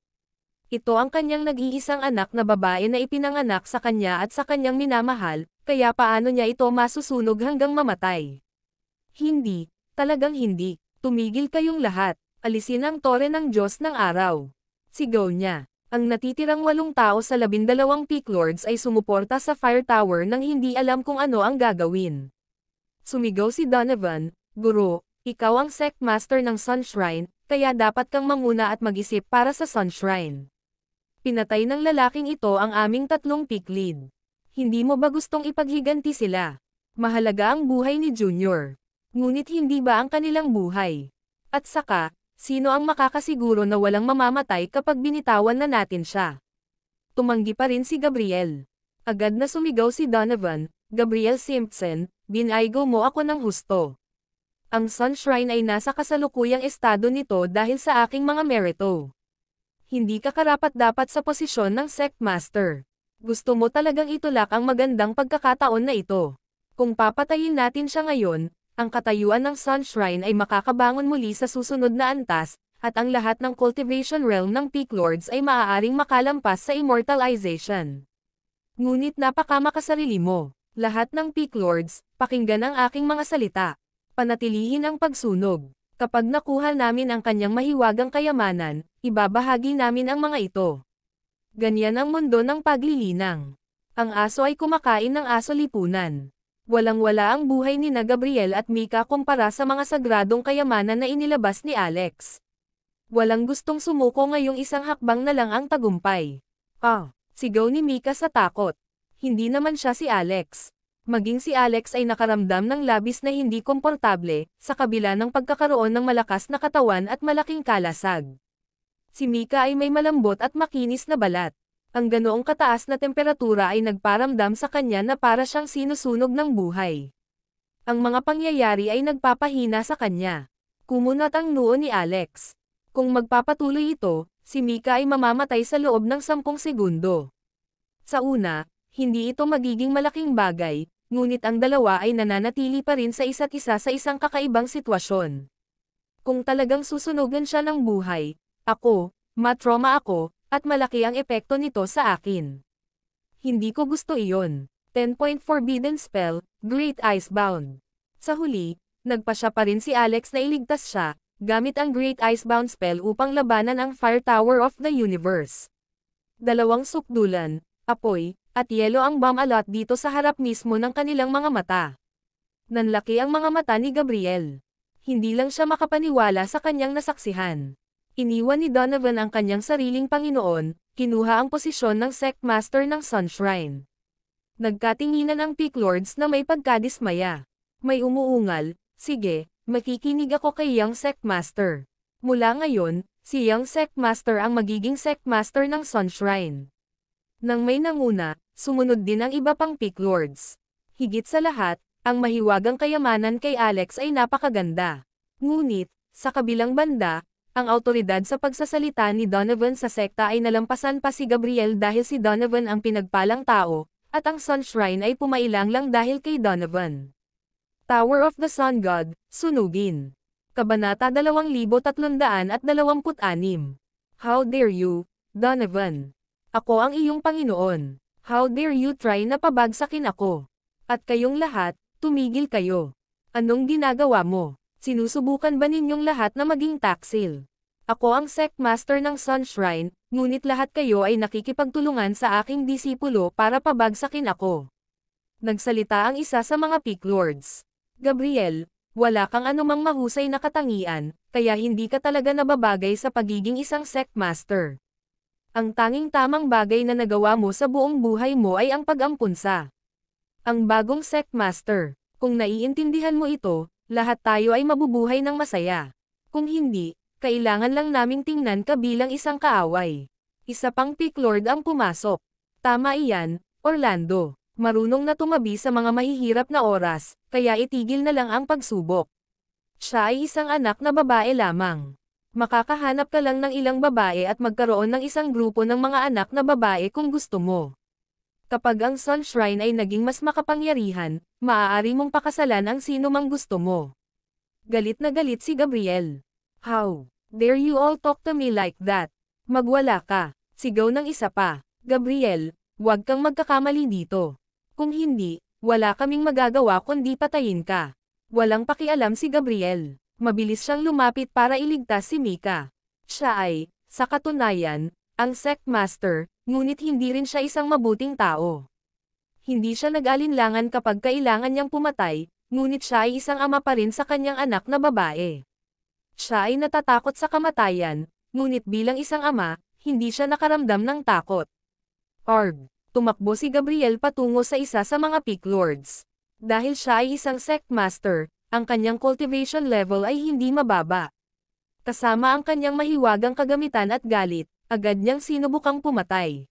Ito ang kanyang nag-iisang anak na babae na ipinanganak sa kanya at sa kanyang minamahal, kaya paano niya ito masusunog hanggang mamatay? Hindi, talagang hindi. Tumigil kayong lahat, alisin ang tore ng Diyos ng araw. Sigaw niya. Ang natitirang 8 tao sa 12 Peak Lords ay sumuporta sa Fire Tower nang hindi alam kung ano ang gagawin. Sumigaw si Donovan, Guro, ikaw ang sect master ng Sun Shrine, kaya dapat kang manguna at mag-isip para sa Sun Shrine. Pinatay ng lalaking ito ang aming 3 peak lead. Hindi mo ba gustong ipaghiganti sila? Mahalaga ang buhay ni Junior. Ngunit hindi ba ang kanilang buhay? At saka, sino ang makakasiguro na walang mamamatay kapag binitawan na natin siya? Tumanggi pa rin si Gabriel. Agad na sumigaw si Donovan, Gabriel Simpson, binaygo mo ako ng husto. Ang Sun Shrine ay nasa kasalukuyang estado nito dahil sa aking mga merito. Hindi ka karapat-dapat sa posisyon ng Sect Master. Gusto mo talagang itulak ang magandang pagkakataon na ito. Kung papatayin natin siya ngayon, ang katayuan ng Sun Shrine ay makakabangon muli sa susunod na antas, at ang lahat ng cultivation realm ng Peak Lords ay maaaring makalampas sa immortalization. Ngunit napakamakasarili mo. Lahat ng Peak Lords, pakinggan ang aking mga salita. Panatilihin ang pagsunog. Kapag nakuha namin ang kanyang mahiwagang kayamanan, ibabahagi namin ang mga ito. Ganyan ang mundo ng paglilinang. Ang aso ay kumakain ng aso lipunan. Walang-wala ang buhay ni na Gabriel at Mika kumpara sa mga sagradong kayamanan na inilabas ni Alex. Walang gustong sumuko ngayong isang hakbang na lang ang tagumpay. Sigaw ni Mika sa takot. Hindi naman siya si Alex. Maging si Alex ay nakaramdam ng labis na hindi komportable, sa kabila ng pagkakaroon ng malakas na katawan at malaking kalasag. Si Mika ay may malambot at makinis na balat. Ang ganoong kataas na temperatura ay nagparamdam sa kanya na para siyang sinusunog ng buhay. Ang mga pangyayari ay nagpapahina sa kanya. Kumunat ang noo ni Alex. Kung magpapatuloy ito, si Mika ay mamamatay sa loob ng 10 segundo. Sa una, hindi ito magiging malaking bagay, ngunit ang dalawa ay nananatili pa rin sa isa't isa sa isang kakaibang sitwasyon. Kung talagang susunugan siya ng buhay, matroma ako, at malaki ang epekto nito sa akin. Hindi ko gusto iyon. 10-point forbidden spell, Great Icebound. Sa huli, nagpasya pa rin si Alex na iligtas siya, gamit ang Great Icebound spell upang labanan ang Fire Tower of the Universe. Dalawang sukdulan, apoy, at yelo ang bomb-alot dito sa harap mismo ng kanilang mga mata. Nanlaki ang mga mata ni Gabriel. Hindi lang siya makapaniwala sa kanyang nasaksihan. Iniwan ni Donovan ang kanyang sariling Panginoon, kinuha ang posisyon ng Sect Master ng Sun Shrine. Nagkatinginan ang Peak Lords na may pagkadismaya. May umuungal, sige, makikinig ako kay Young Sect Master. Mula ngayon, si Young Sect Master ang magiging Sect Master ng Sun Shrine. Nang may nanguna, sumunod din ang iba pang Peak Lords. Higit sa lahat, ang mahiwagang kayamanan kay Alex ay napakaganda. Ngunit, sa kabilang banda, ang awtoridad sa pagsasalita ni Donovan sa sekta ay nalampasan pa si Gabriel dahil si Donovan ang pinagpalang tao, at ang Sun Shrine ay pumailang lang dahil kay Donovan. Tower of the Sun God, sunugin. Kabanata 2326. How dare you, Donovan? Ako ang iyong Panginoon. How dare you try na pabagsakin ako? At kayong lahat, tumigil kayo. Anong ginagawa mo? Sinusubukan ba ninyong lahat na maging taksil? Ako ang Sect Master ng Sun Shrine, ngunit lahat kayo ay nakikipagtulungan sa aking disipulo para pabagsakin ako. Nagsalita ang isa sa mga Peak Lords. Gabriel, wala kang anumang mahusay na katangian, kaya hindi ka talaga nababagay sa pagiging isang Sect Master. Ang tanging tamang bagay na nagawa mo sa buong buhay mo ay ang pag-ampunsa. Ang bagong Sect Master, kung naiintindihan mo ito, lahat tayo ay mabubuhay ng masaya. Kung hindi, kailangan lang naming tingnan ka bilang isang kaaway. Isa pang Peak Lord ang pumasok. Tama iyan, Orlando. Marunong na tumabi sa mga mahihirap na oras, kaya itigil na lang ang pagsubok. Siya ay isang anak na babae lamang. Makakahanap ka lang ng ilang babae at magkaroon ng isang grupo ng mga anak na babae kung gusto mo. Kapag ang Sun Shrine ay naging mas makapangyarihan, maaari mong pakasalan ang sino mang gusto mo. Galit na galit si Gabriel. How dare you all talk to me like that? Magwala ka, sigaw ng isa pa. Gabriel, huwag kang magkakamali dito. Kung hindi, wala kaming magagawa kundi patayin ka. Walang pakialam si Gabriel. Mabilis siyang lumapit para iligtas si Mika. Siya ay, sa katunayan, ang Sect Master, ngunit hindi rin siya isang mabuting tao. Hindi siya nag-alinlangan kapag kailangan niyang pumatay, ngunit siya ay isang ama pa rin sa kanyang anak na babae. Siya ay natatakot sa kamatayan, ngunit bilang isang ama, hindi siya nakaramdam ng takot. Tumakbo si Gabriel patungo sa isa sa mga Peak Lords. Dahil siya ay isang Sect Master, ang kanyang cultivation level ay hindi mababa. Kasama ang kanyang mahiwagang kagamitan at galit, agad niyang sinubukang pumatay.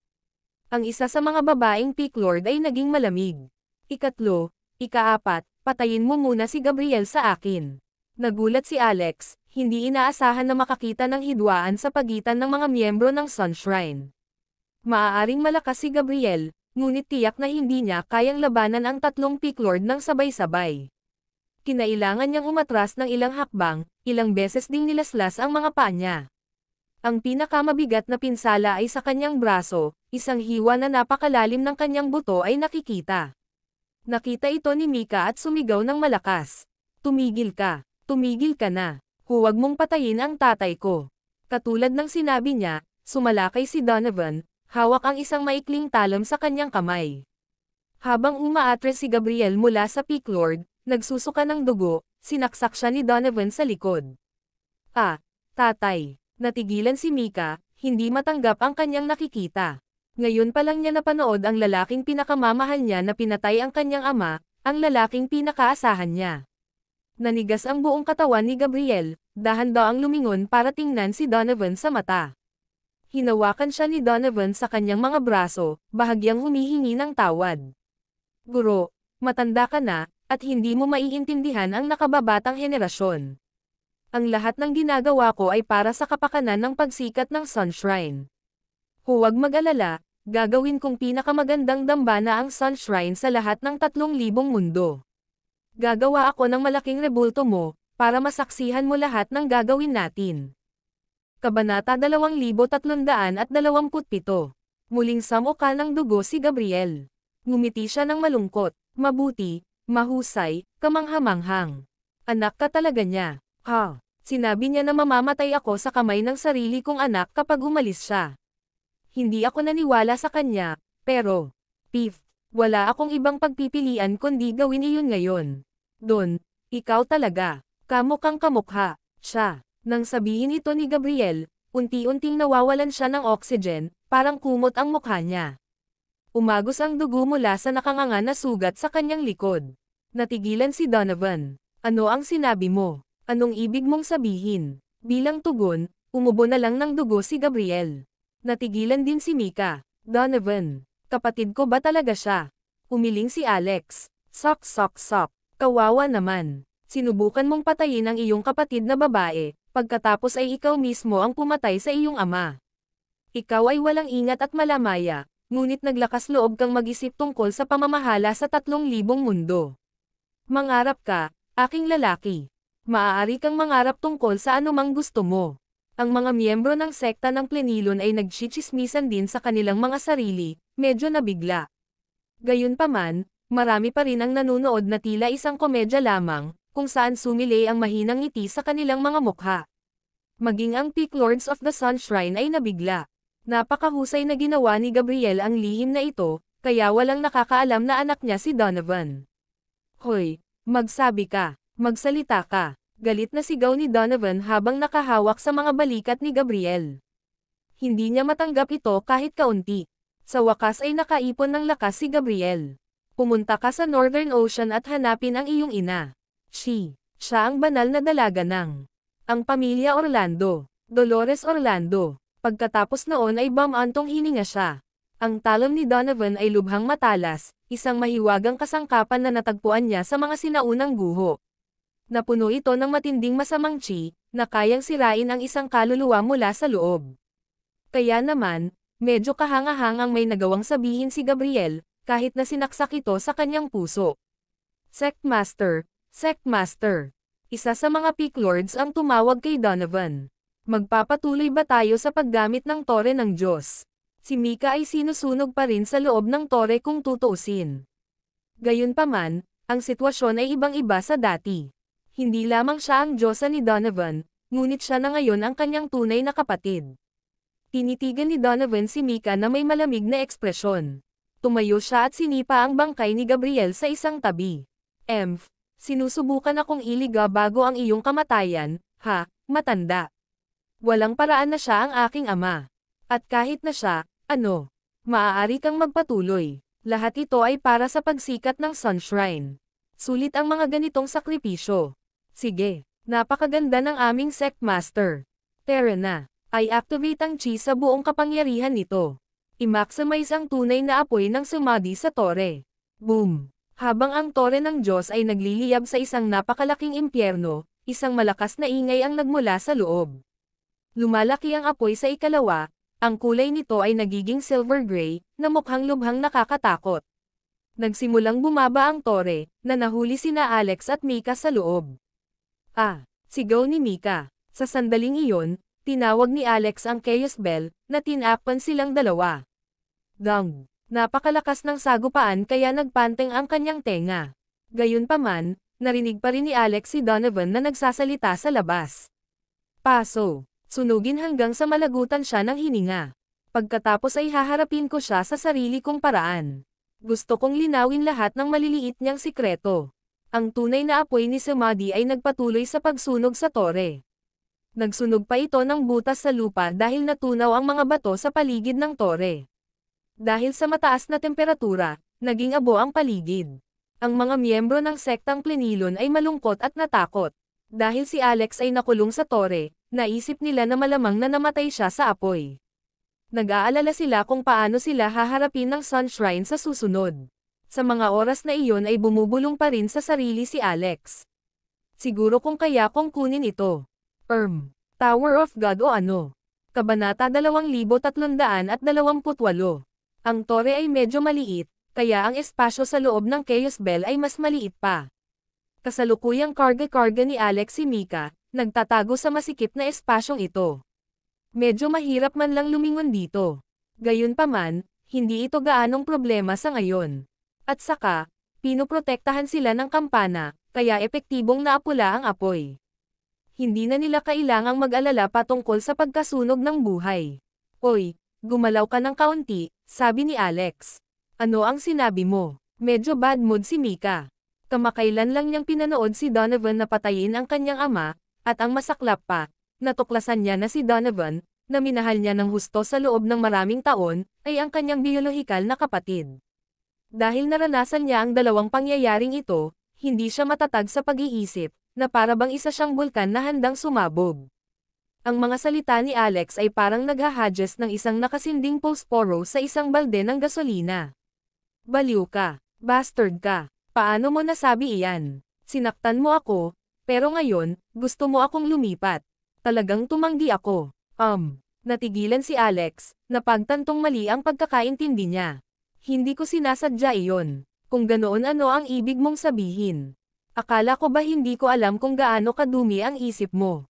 Ang isa sa mga babaeng Peak Lord ay naging malamig. Ikatlo, ikaapat, patayin mo muna si Gabriel sa akin. Nagulat si Alex, Hindi inaasahan na makakita ng hidwaan sa pagitan ng mga miyembro ng Sunshrine. Maaaring malakas si Gabriel, ngunit tiyak na hindi niya kayang labanan ang tatlong Peak Lord ng sabay-sabay. Kinailangan niyang umatras ng ilang hakbang, ilang beses ding nilaslas ang mga paa niya. Ang pinakamabigat na pinsala ay sa kanyang braso, isang hiwa na napakalalim ng kanyang buto ay nakikita. Nakita ito ni Mika at sumigaw ng malakas. Tumigil ka na. Huwag mong patayin ang tatay ko. Katulad ng sinabi niya, sumalakay si Donovan, hawak ang isang maikling talam sa kanyang kamay. Habang umaatres si Gabriel mula sa Peak Lord, nagsusuka ng dugo, sinaksak siya ni Donovan sa likod. Tatay. Natigilan si Mika, hindi matanggap ang kanyang nakikita. Ngayon pa lang niya napanood ang lalaking pinakamamahal niya na pinatay ang kanyang ama, ang lalaking pinakaasahan niya. Nanigas ang buong katawan ni Gabriel, dahan-daang lumingon para tingnan si Donovan sa mata. Hinawakan siya ni Donovan sa kanyang mga braso, bahagyang humihingi ng tawad. Guro, matanda ka na, at hindi mo maiintindihan ang nakababatang henerasyon. Ang lahat ng ginagawa ko ay para sa kapakanan ng pagsikat ng Sunshrine. Huwag mag-alala, gagawin kong pinakamagandang dambana ang Sunshrine sa lahat ng 3,000 mundo. Gagawa ako ng malaking rebulto mo, para masaksihan mo lahat ng gagawin natin. Kabanata 2327. Muling samuka ng dugo si Gabriel. Ngumiti siya ng malungkot, mabuti, mahusay, kamanghamanghang. Anak ka talaga niya. Sinabi niya na mamamatay ako sa kamay ng sarili kong anak kapag umalis siya. Hindi ako naniwala sa kanya, pero, Piff, wala akong ibang pagpipilian kundi gawin iyon ngayon. Don, ikaw talaga, kamukhang kamukha, siya. Nang sabihin ito ni Gabriel, unti-unting nawawalan siya ng oxygen, parang kumot ang mukha niya. Umagos ang dugo mula sa nakanganga na sugat sa kanyang likod. Natigilan si Donovan. Ano ang sinabi mo? Anong ibig mong sabihin? Bilang tugon, umubo na lang ng dugo si Gabriel. Natigilan din si Mika. Donovan, kapatid ko ba talaga siya? Umiling si Alex. Sok. Kawawa naman. Sinubukan mong patayin ang iyong kapatid na babae, pagkatapos ay ikaw mismo ang pumatay sa iyong ama. Ikaw ay walang ingat at malamaya, ngunit naglakas loob kang mag-isip tungkol sa pamamahala sa 3,000 mundo. Mangarap ka, aking lalaki. Maaari kang mangarap tungkol sa anumang gusto mo. Ang mga miyembro ng sekta ng Plenilon ay nagchichismisan din sa kanilang mga sarili, medyo nabigla. Gayunpaman, marami pa rin ang nanunood na tila isang komedya lamang, kung saan sumilay ang mahinang ngiti sa kanilang mga mukha. Maging ang Peak Lords of the Sunshrine ay nabigla. Napakahusay na ginawa ni Gabriel ang lihim na ito, kaya walang nakakaalam na anak niya si Donovan. Hoy, magsabi ka, magsalita ka. Galit na sigaw ni Donovan habang nakahawak sa mga balikat ni Gabriel. Hindi niya matanggap ito kahit kaunti. Sa wakas ay nakaipon ng lakas si Gabriel. Pumunta ka sa Northern Ocean at hanapin ang iyong ina. Siya ang banal na dalaga ng ang pamilya Orlando, Dolores Orlando. Pagkatapos noon ay bumantong hininga siya. Ang talon ni Donovan ay lubhang matalas, isang mahiwagang kasangkapan na natagpuan niya sa mga sinaunang guho. Napuno ito ng matinding masamang chi, na kayang sirain ang isang kaluluwa mula sa loob. Kaya naman, medyo kahangahangang may nagawang sabihin si Gabriel, kahit na sinaksak ito sa kanyang puso. Sectmaster. Isa sa mga Peak Lords ang tumawag kay Donovan. Magpapatuloy ba tayo sa paggamit ng tore ng Diyos? Si Mika ay sinusunog pa rin sa loob ng tore kung tutuusin. Gayunpaman, ang sitwasyon ay ibang-iba sa dati. Hindi lamang siya ang Diyosa ni Donovan, ngunit siya na ngayon ang kanyang tunay na kapatid. Tinitigan ni Donovan si Mika na may malamig na ekspresyon. Tumayo siya at sinipa ang bangkay ni Gabriel sa isang tabi. Sinusubukan akong iliga bago ang iyong kamatayan, matanda. Walang paraan na siya ang aking ama. At kahit na siya, maaari kang magpatuloy. Lahat ito ay para sa pagsikat ng Sunshrine. Sulit ang mga ganitong sakripisyo. Sige, napakaganda ng aming Sectmaster. Tara na, i-activate ang chi sa buong kapangyarihan nito. I-maximize ang tunay na apoy ng sumadi sa tore. Boom! Habang ang tore ng Diyos ay nagliliyab sa isang napakalaking impyerno, isang malakas na ingay ang nagmula sa loob. Lumalaki ang apoy sa ikalawa, ang kulay nito ay nagiging silver gray, na mukhang lubhang nakakatakot. Nagsimulang bumaba ang tore, na nahuli sina Alex at Mika sa loob. Sigaw ni Mika. Sa sandaling iyon, tinawag ni Alex ang Chaos Bell, na tinakpan silang dalawa. Gang! Napakalakas ng sagupaan kaya nagpanteng ang kanyang tenga. Gayunpaman, narinig pa rin ni Alex si Donovan na nagsasalita sa labas. Paso! Sunugin hanggang sa malagutan siya ng hininga. Pagkatapos ay haharapin ko siya sa sarili kong paraan. Gusto kong linawin lahat ng maliliit niyang sikreto. Ang tunay na apoy ni Samadhi ay nagpatuloy sa pagsunog sa tore. Nagsunog pa ito ng butas sa lupa dahil natunaw ang mga bato sa paligid ng tore. Dahil sa mataas na temperatura, naging abo ang paligid. Ang mga miyembro ng sektang Plenilon ay malungkot at natakot. Dahil si Alex ay nakulong sa tore, naisip nila na malamang na namatay siya sa apoy. Nag-aalala sila kung paano sila haharapin ng Sun Shrine sa susunod. Sa mga oras na iyon ay bumubulong pa rin sa sarili si Alex. Siguro kung kaya kong kunin ito. Tower of God o ano? Kabanata 2328. Ang tore ay medyo maliit, kaya ang espasyo sa loob ng Chaos Bell ay mas maliit pa. Kasalukuyang karga-karga ni Alex si Mika, nagtatago sa masikip na espasyong ito. Medyo mahirap man lang lumingon dito. Gayunpaman, hindi ito gaanong problema sa ngayon. At saka, pinoprotektahan sila ng kampana, kaya epektibong naapula ang apoy. Hindi na nila kailangang mag-alala patungkol sa pagkasunog ng buhay. Oy, gumalaw ka ng kaunti, sabi ni Alex. Ano ang sinabi mo? Medyo bad mood si Mika. Kamakailan lang niyang pinanood si Donovan na patayin ang kanyang ama, at ang masaklap pa, natuklasan niya na si Donovan, na minahal niya ng husto sa loob ng maraming taon, ay ang kanyang biolohikal na kapatid. Dahil naranasan niya ang dalawang pangyayaring ito, hindi siya matatag sa pag-iisip, na para bang isa siyang bulkan na handang sumabog. Ang mga salita ni Alex ay parang naghahadges ng isang nakasinding posporo sa isang balde ng gasolina. Baliw ka, bastard ka, paano mo nasabi iyan? Sinaktan mo ako, pero ngayon, gusto mo akong lumipat. Talagang tumanggi ako. Natigilan si Alex, napagtantong mali ang pagkakaintindi niya. Hindi ko sinasadya iyon. Kung ganoon ano ang ibig mong sabihin? Akala ko ba hindi ko alam kung gaano kadumi ang isip mo?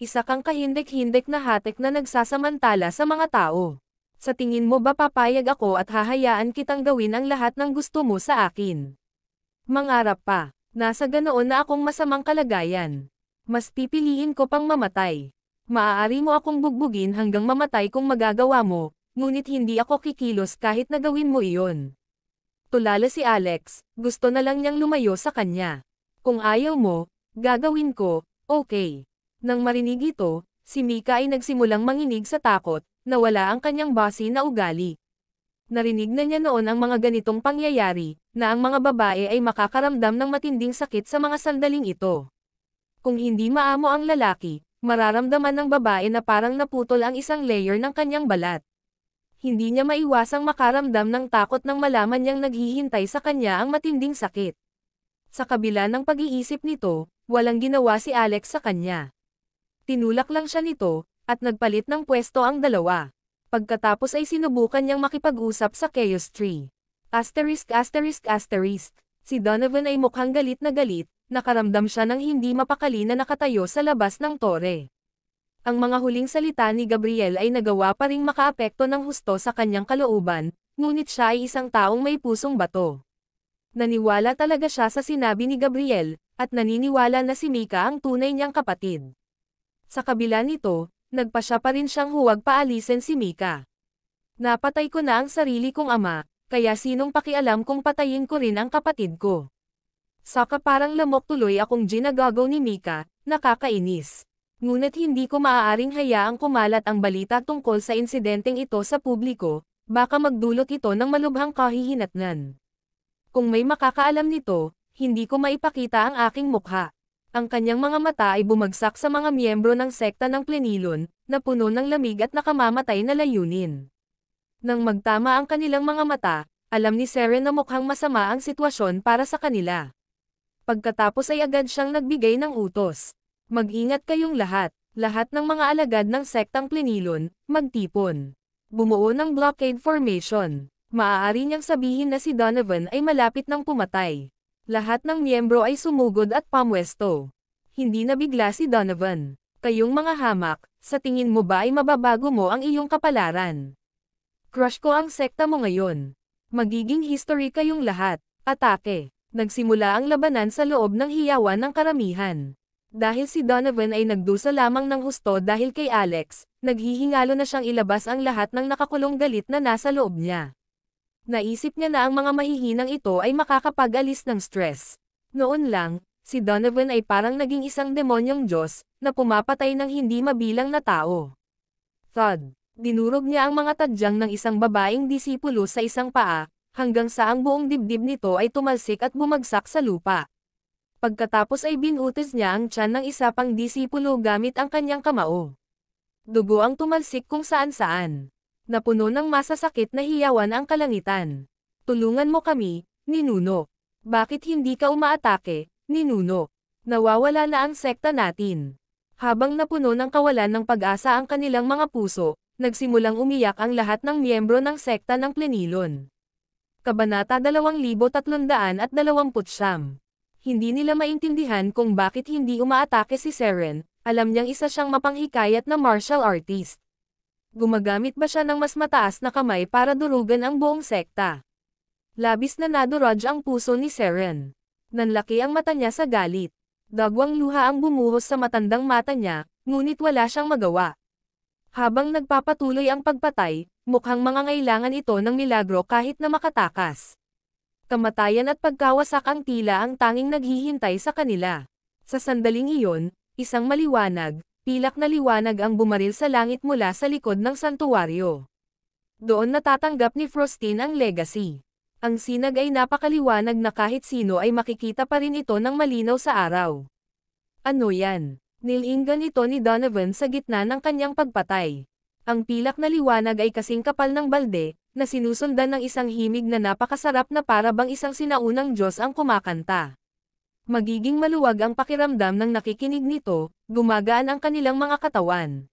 Isa kang kahindik-hindik na hatek na nagsasamantala sa mga tao. Sa tingin mo ba papayag ako at hahayaan kitang gawin ang lahat ng gusto mo sa akin? Mangarap pa, nasa ganoon na akong masamang kalagayan. Mas pipiliin ko pang mamatay. Maaari mo akong bugbugin hanggang mamatay kung magagawa mo, ngunit hindi ako kikilos kahit na gawin mo iyon. Tulala si Alex, gusto na lang niyang lumayo sa kanya. Kung ayaw mo, gagawin ko, okay. Nang marinig ito, si Mika ay nagsimulang manginig sa takot, na wala ang kanyang bossy na ugali. Narinig na niya noon ang mga ganitong pangyayari, na ang mga babae ay makakaramdam ng matinding sakit sa mga sandaling ito. Kung hindi maamo ang lalaki, mararamdaman ng babae na parang naputol ang isang layer ng kanyang balat. Hindi niya maiwasang makaramdam ng takot nang malaman niyang naghihintay sa kanya ang matinding sakit. Sa kabila ng pag-iisip nito, walang ginawa si Alex sa kanya. Tinulak lang siya nito, at nagpalit ng pwesto ang dalawa. Pagkatapos ay sinubukan niyang makipag-usap sa Chaos Tree. Si Donovan ay mukhang galit na galit, nakaramdam siya ng hindi mapakali na nakatayo sa labas ng tore. Ang mga huling salita ni Gabriel ay nagawa pa ring makaapekto ng husto sa kanyang kalooban, ngunit siya ay isang taong may pusong bato. Naniwala talaga siya sa sinabi ni Gabriel, at naniniwala na si Mika ang tunay niyang kapatid. Sa kabila nito, nagpa siya pa rin siyang huwag paalisin si Mika. Napatay ko na ang sarili kong ama, kaya sinong pakialam kung patayin ko rin ang kapatid ko. Saka parang lamok tuloy akong ginagago ni Mika, nakakainis. Ngunit hindi ko maaaring hayaang kumalat ang balita tungkol sa insidenteng ito sa publiko, baka magdulot ito ng malubhang kahihinatnan. Kung may makakaalam nito, hindi ko maipakita ang aking mukha. Ang kanyang mga mata ay bumagsak sa mga miyembro ng sekta ng Plenilon, na puno ng lamig at nakamamatay na layunin. Nang magtama ang kanilang mga mata, alam ni Seren na mukhang masama ang sitwasyon para sa kanila. Pagkatapos ay agad siyang nagbigay ng utos. Mag-ingat kayong lahat. Lahat ng mga alagad ng sektang Plenilon, magtipon. Bumuo ng blockade formation. Maaari niyang sabihin na si Donovan ay malapit ng pumatay. Lahat ng miyembro ay sumugod at pamwesto. Hindi nabigla si Donovan. Kayong mga hamak, sa tingin mo ba ay mababago mo ang iyong kapalaran? Crush ko ang sekta mo ngayon. Magiging history kayong lahat. Atake. Nagsimula ang labanan sa loob ng hiyawan ng karamihan. Dahil si Donovan ay nagdusa lamang ng husto dahil kay Alex, naghihingalo na siyang ilabas ang lahat ng nakakulong galit na nasa loob niya. Naisip niya na ang mga mahihinang ito ay makakapag-alis ng stress. Noon lang, si Donovan ay parang naging isang demonyong Diyos, na pumapatay ng hindi mabilang na tao. Thud. Dinurog niya ang mga tadyang ng isang babaeng disipulo sa isang paa, hanggang sa ang buong dibdib nito ay tumalsik at bumagsak sa lupa. Pagkatapos ay binutis niya ang tiyan ng isa pang disipulo gamit ang kanyang kamao. Dugo ang tumalsik kung saan-saan. Napuno ng masasakit na hiyawan ang kalangitan. Tulungan mo kami, ninuno. Bakit hindi ka umaatake, ninuno? Nawawala na ang sekta natin. Habang napuno ng kawalan ng pag-asa ang kanilang mga puso, nagsimulang umiyak ang lahat ng miyembro ng sekta ng Plenilon. Kabanata 2329. Hindi nila maintindihan kung bakit hindi umaatake si Seren, alam niyang isa siyang mapanghikayat na martial artist. Gumagamit ba siya ng mas mataas na kamay para durugan ang buong sekta? Labis na naduraj ang puso ni Seren. Nanlaki ang mata niya sa galit. Dagwang luha ang bumuhos sa matandang mata niya, ngunit wala siyang magawa. Habang nagpapatuloy ang pagpatay, mukhang mangangailangan ito ng milagro kahit na makatakas. Kamatayan at pagkawasak ang tila ang tanging naghihintay sa kanila. Sa sandaling iyon, isang maliwanag, pilak na liwanag ang bumaril sa langit mula sa likod ng santuwaryo. Doon natatanggap ni Frostine ang legacy. Ang sinag ay napakaliwanag na kahit sino ay makikita pa rin ito ng malinaw sa araw. Ano yan? Nilinggan ito ni Donovan sa gitna ng kanyang pagpatay. Ang pilak na liwanag ay kasing kapal ng balde, na sinusundan ng isang himig na napakasarap na para bang isang sinaunang Diyos ang kumakanta. Magiging maluwag ang pakiramdam ng nakikinig nito, gumagaan ang kanilang mga katawan.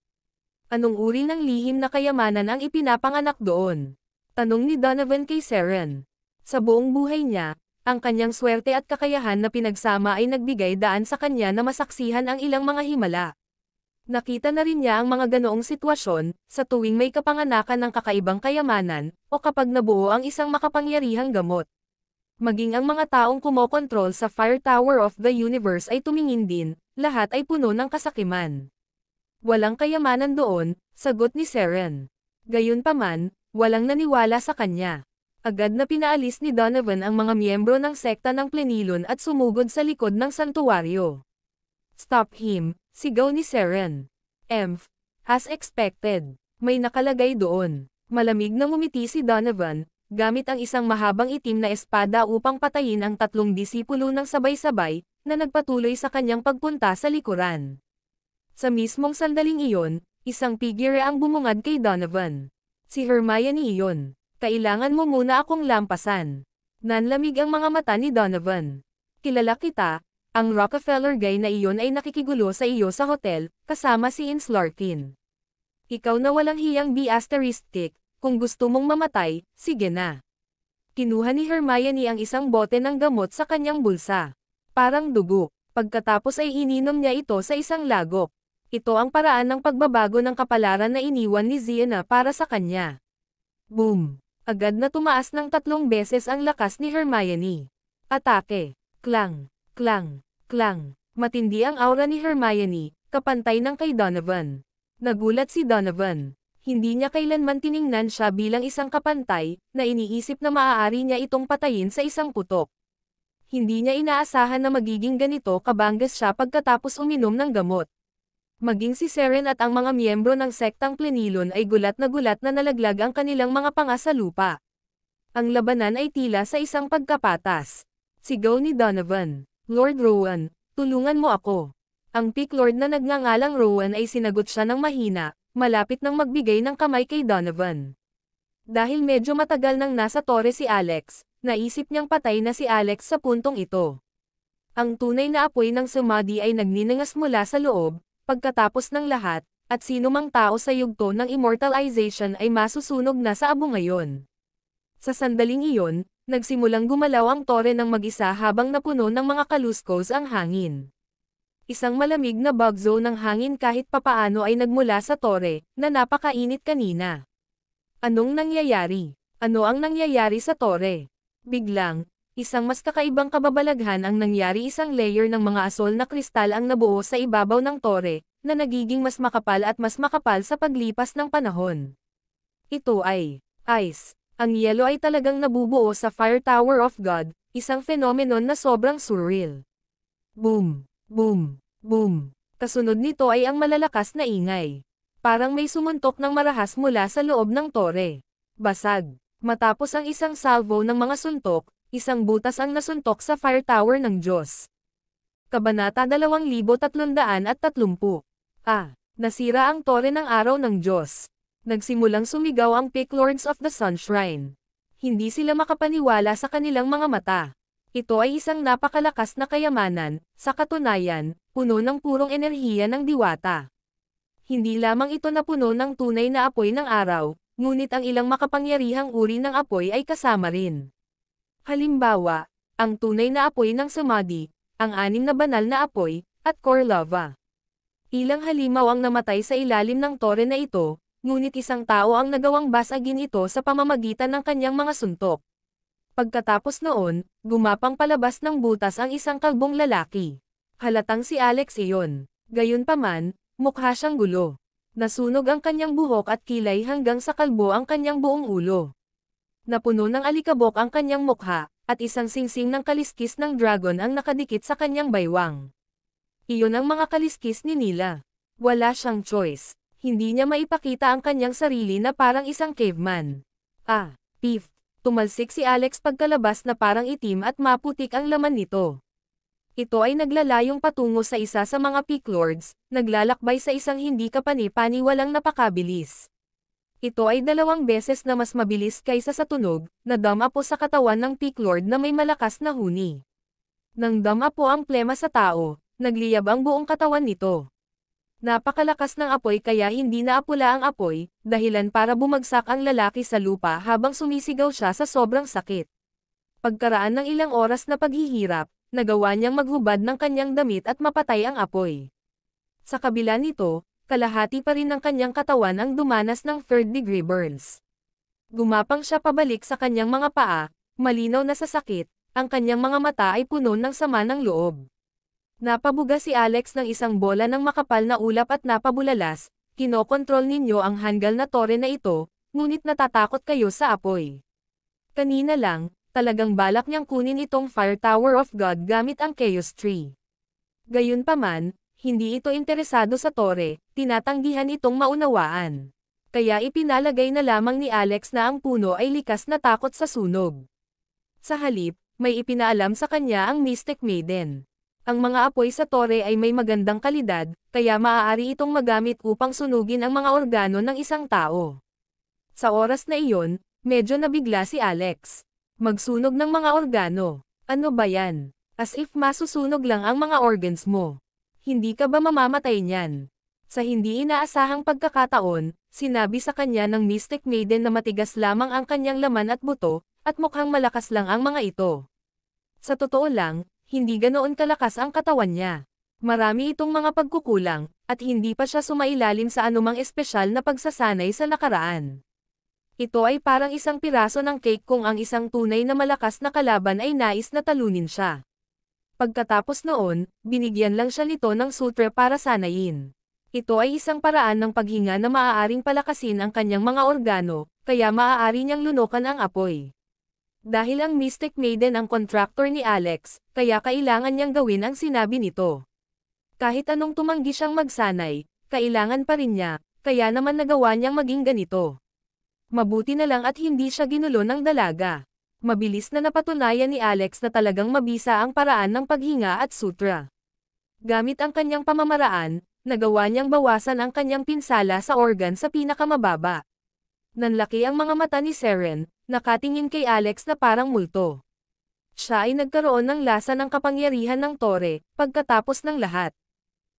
Anong uri ng lihim na kayamanan ang ipinapanganak doon? Tanong ni Donovan kay Seren. Sa buong buhay niya, ang kanyang swerte at kakayahan na pinagsama ay nagbigay daan sa kanya na masaksihan ang ilang mga himala. Nakita na rin niya ang mga ganoong sitwasyon, sa tuwing may kapanganakan ng kakaibang kayamanan, o kapag nabuo ang isang makapangyarihang gamot. Maging ang mga taong kumokontrol sa Fire Tower of the Universe ay tumingin din, lahat ay puno ng kasakiman. Walang kayamanan doon, sagot ni Seren. Gayunpaman, walang naniwala sa kanya. Agad na pinaalis ni Donovan ang mga miyembro ng sekta ng Plenilon at sumugod sa likod ng santuwaryo. Stop him, sigaw ni Seren. As expected, may nakalagay doon. Malamig na ngumiti si Donovan, gamit ang isang mahabang itim na espada upang patayin ang tatlong disipulo ng sabay-sabay, na nagpatuloy sa kanyang pagpunta sa likuran. Sa mismong sandaling iyon, isang figure ang bumungad kay Donovan. Si Hermione iyon. Kailangan mo muna akong lampasan. Nanlamig ang mga mata ni Donovan. Kilala kita, ang Rockefeller guy na iyon ay nakikigulo sa iyo sa hotel, kasama si Ins Larkin. Ikaw na walang hiyang B***, kung gusto mong mamatay, sige na. Kinuha ni Hermione ang isang bote ng gamot sa kanyang bulsa. Parang dugo. Pagkatapos ay ininom niya ito sa isang lagok. Ito ang paraan ng pagbabago ng kapalaran na iniwan ni Xena para sa kanya. Boom! Agad na tumaas ng 3 beses ang lakas ni Hermione. Atake. Klang. Klang. Klang. Matindi ang aura ni Hermione, kapantay ng kay Donovan. Nagulat si Donovan. Hindi niya kailanman tiningnan siya bilang isang kapantay, na iniisip na maaari niya itong patayin sa isang putok. Hindi niya inaasahan na magiging ganito kabanggas siya pagkatapos uminom ng gamot. Maging si Seren at ang mga miyembro ng sektang Plenilon ay gulat na nalaglag ang kanilang mga panga sa lupa. Ang labanan ay tila sa isang pagkapatas. Sigaw ni Donovan. Lord Rowan, tulungan mo ako. Ang Peak Lord na nagngangalang Rowan ay sinagot siya ng mahina, malapit nang magbigay ng kamay kay Donovan. Dahil medyo matagal nang nasa tore si Alex, naisip niyang patay na si Alex sa puntong ito. Ang tunay na apoy ng samadhi ay nagninangas mula sa loob, pagkatapos ng lahat, at sino mang tao sa yugto ng immortalization ay masusunog na sa abo ngayon. Sa sandaling iyon, nagsimulang gumalaw ang tore ng mag-isa habang napuno ng mga kaluskos ang hangin. Isang malamig na bagzo ng hangin kahit papaano ay nagmula sa tore, na napakainit kanina. Anong nangyayari? Ano ang nangyayari sa tore? Biglang, isang mas kakaibang kababalaghan ang nangyari, isang layer ng mga asol na kristal ang nabuo sa ibabaw ng tore, na nagiging mas makapal at mas makapal sa paglipas ng panahon. Ito ay ice. Ang yelo ay talagang nabubuo sa Fire Tower of God, isang phenomenon na sobrang surreal. Boom! Boom! Boom! Kasunod nito ay ang malalakas na ingay. Parang may sumuntok ng marahas mula sa loob ng tore. Basag. Matapos ang isang salvo ng mga suntok, isang butas ang nasuntok sa Fire Tower ng Diyos. Kabanata 2330. Nasira ang tore ng araw ng Diyos. Nagsimulang sumigaw ang Peak Lords of the Sun Shrine. Hindi sila makapaniwala sa kanilang mga mata. Ito ay isang napakalakas na kayamanan, sa katunayan, puno ng purong enerhiya ng diwata. Hindi lamang ito napuno ng tunay na apoy ng araw, ngunit ang ilang makapangyarihang uri ng apoy ay kasama rin. Halimbawa, ang tunay na apoy ng samadhi, ang 6 na banal na apoy, at core lava. Ilang halimaw ang namatay sa ilalim ng tore na ito, ngunit isang tao ang nagawang basagin ito sa pamamagitan ng kanyang mga suntok. Pagkatapos noon, gumapang palabas ng butas ang isang kalbong lalaki. Halatang si Alex iyon. Gayunpaman, mukha siyang gulo. Nasunog ang kanyang buhok at kilay hanggang sa kalbo ang kanyang buong ulo. Napuno ng alikabok ang kanyang mukha, at isang singsing ng kaliskis ng dragon ang nakadikit sa kanyang baywang. Iyon ang mga kaliskis ni Nila. Wala siyang choice. Hindi niya maipakita ang kanyang sarili na parang isang caveman. Piff! Tumalsik si Alex pagkalabas na parang itim at maputik ang laman nito. Ito ay naglalayong patungo sa isa sa mga Peak Lords, naglalakbay sa isang hindi kapani-paniwalang napakabilis. Ito ay 2 beses na mas mabilis kaysa sa tunog, na damapo sa katawan ng Peak Lord na may malakas na huni. Nang damapo ang plema sa tao, nagliyab ang buong katawan nito. Napakalakas ng apoy kaya hindi naapula ang apoy, dahilan para bumagsak ang lalaki sa lupa habang sumisigaw siya sa sobrang sakit. Pagkaraan ng ilang oras na paghihirap, nagawa niyang maghubad ng kanyang damit at mapatay ang apoy. Sa kabila nito, kalahati pa rin ng kanyang katawan ang dumanas ng 3rd-degree burns. Gumapang siya pabalik sa kanyang mga paa, malinaw na sa sakit, ang kanyang mga mata ay puno ng sama ng loob. Napabuga si Alex ng isang bola ng makapal na ulap at napabulalas, kinokontrol ninyo ang hanggal na tore na ito, ngunit natatakot kayo sa apoy. Kanina lang, talagang balak niyang kunin itong Fire Tower of God gamit ang Chaos Tree. Gayunpaman, hindi ito interesado sa tore, tinatanggihan itong maunawaan. Kaya ipinalagay na lamang ni Alex na ang puno ay likas na takot sa sunog. Sa halip, may ipinaalam sa kanya ang Mystic Maiden. Ang mga apoy sa tore ay may magandang kalidad, kaya maaari itong magamit upang sunugin ang mga organo ng isang tao. Sa oras na iyon, medyo nabigla si Alex. Magsunog ng mga organo. Ano ba yan? As if masusunog lang ang mga organs mo. Hindi ka ba mamamatay niyan? Sa hindi inaasahang pagkakataon, sinabi sa kanya ng Mystic Maiden na matigas lamang ang kanyang laman at buto, at mukhang malakas lang ang mga ito. Sa totoo lang, hindi ganoon kalakas ang katawan niya. Marami itong mga pagkukulang, at hindi pa siya sumailalim sa anumang espesyal na pagsasanay sa nakaraan. Ito ay parang isang piraso ng cake kung ang isang tunay na malakas na kalaban ay nais na talunin siya. Pagkatapos noon, binigyan lang siya nito ng sutra para sanayin. Ito ay isang paraan ng paghinga na maaaring palakasin ang kanyang mga organo, kaya maaari niyang lunukan ang apoy. Dahil ang Mystic Maiden ang contractor ni Alex, kaya kailangan niyang gawin ang sinabi nito. Kahit anong tumanggi siyang magsanay, kailangan pa rin niya, kaya naman nagawa niyang maging ganito. Mabuti na lang at hindi siya ginulo ng dalaga. Mabilis na napatunayan ni Alex na talagang mabisa ang paraan ng paghinga at sutra. Gamit ang kanyang pamamaraan, nagawa niyang bawasan ang kanyang pinsala sa organ sa pinakamababa. Nanlaki ang mga mata ni Seren, nakatingin kay Alex na parang multo. Siya ay nagkaroon ng lasa ng kapangyarihan ng tore, pagkatapos ng lahat.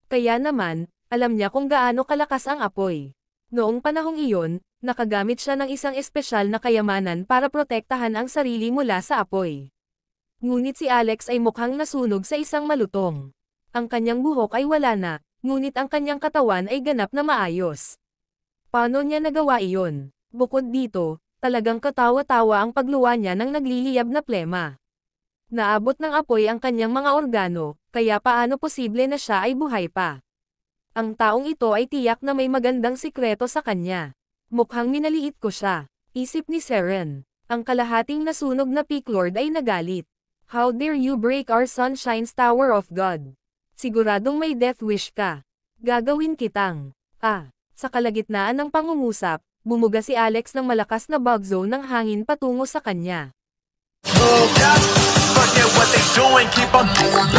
Kaya naman, alam niya kung gaano kalakas ang apoy. Noong panahong iyon, nakagamit siya ng isang espesyal na kayamanan para protektahan ang sarili mula sa apoy. Ngunit si Alex ay mukhang nasunog sa isang malutong. Ang kanyang buhok ay wala na, ngunit ang kanyang katawan ay ganap na maayos. Paano niya nagawa iyon? Bukod dito, talagang katawa-tawa ang pagluwa niya ng nagliliyab na plema. Naabot ng apoy ang kanyang mga organo, kaya paano posible na siya ay buhay pa? Ang taong ito ay tiyak na may magandang sikreto sa kanya. Mukhang minaliit ko siya. Isip ni Seren. Ang kalahating nasunog na Peak Lord ay nagalit. How dare you break our Sunshine's Tower of God? Siguradong may death wish ka. Gagawin kitang. Sa kalagitnaan ng pangungusap, bumuga si Alex ng malakas na bugzo ng hangin patungo sa kanya. Forget what they doing, keep on doing.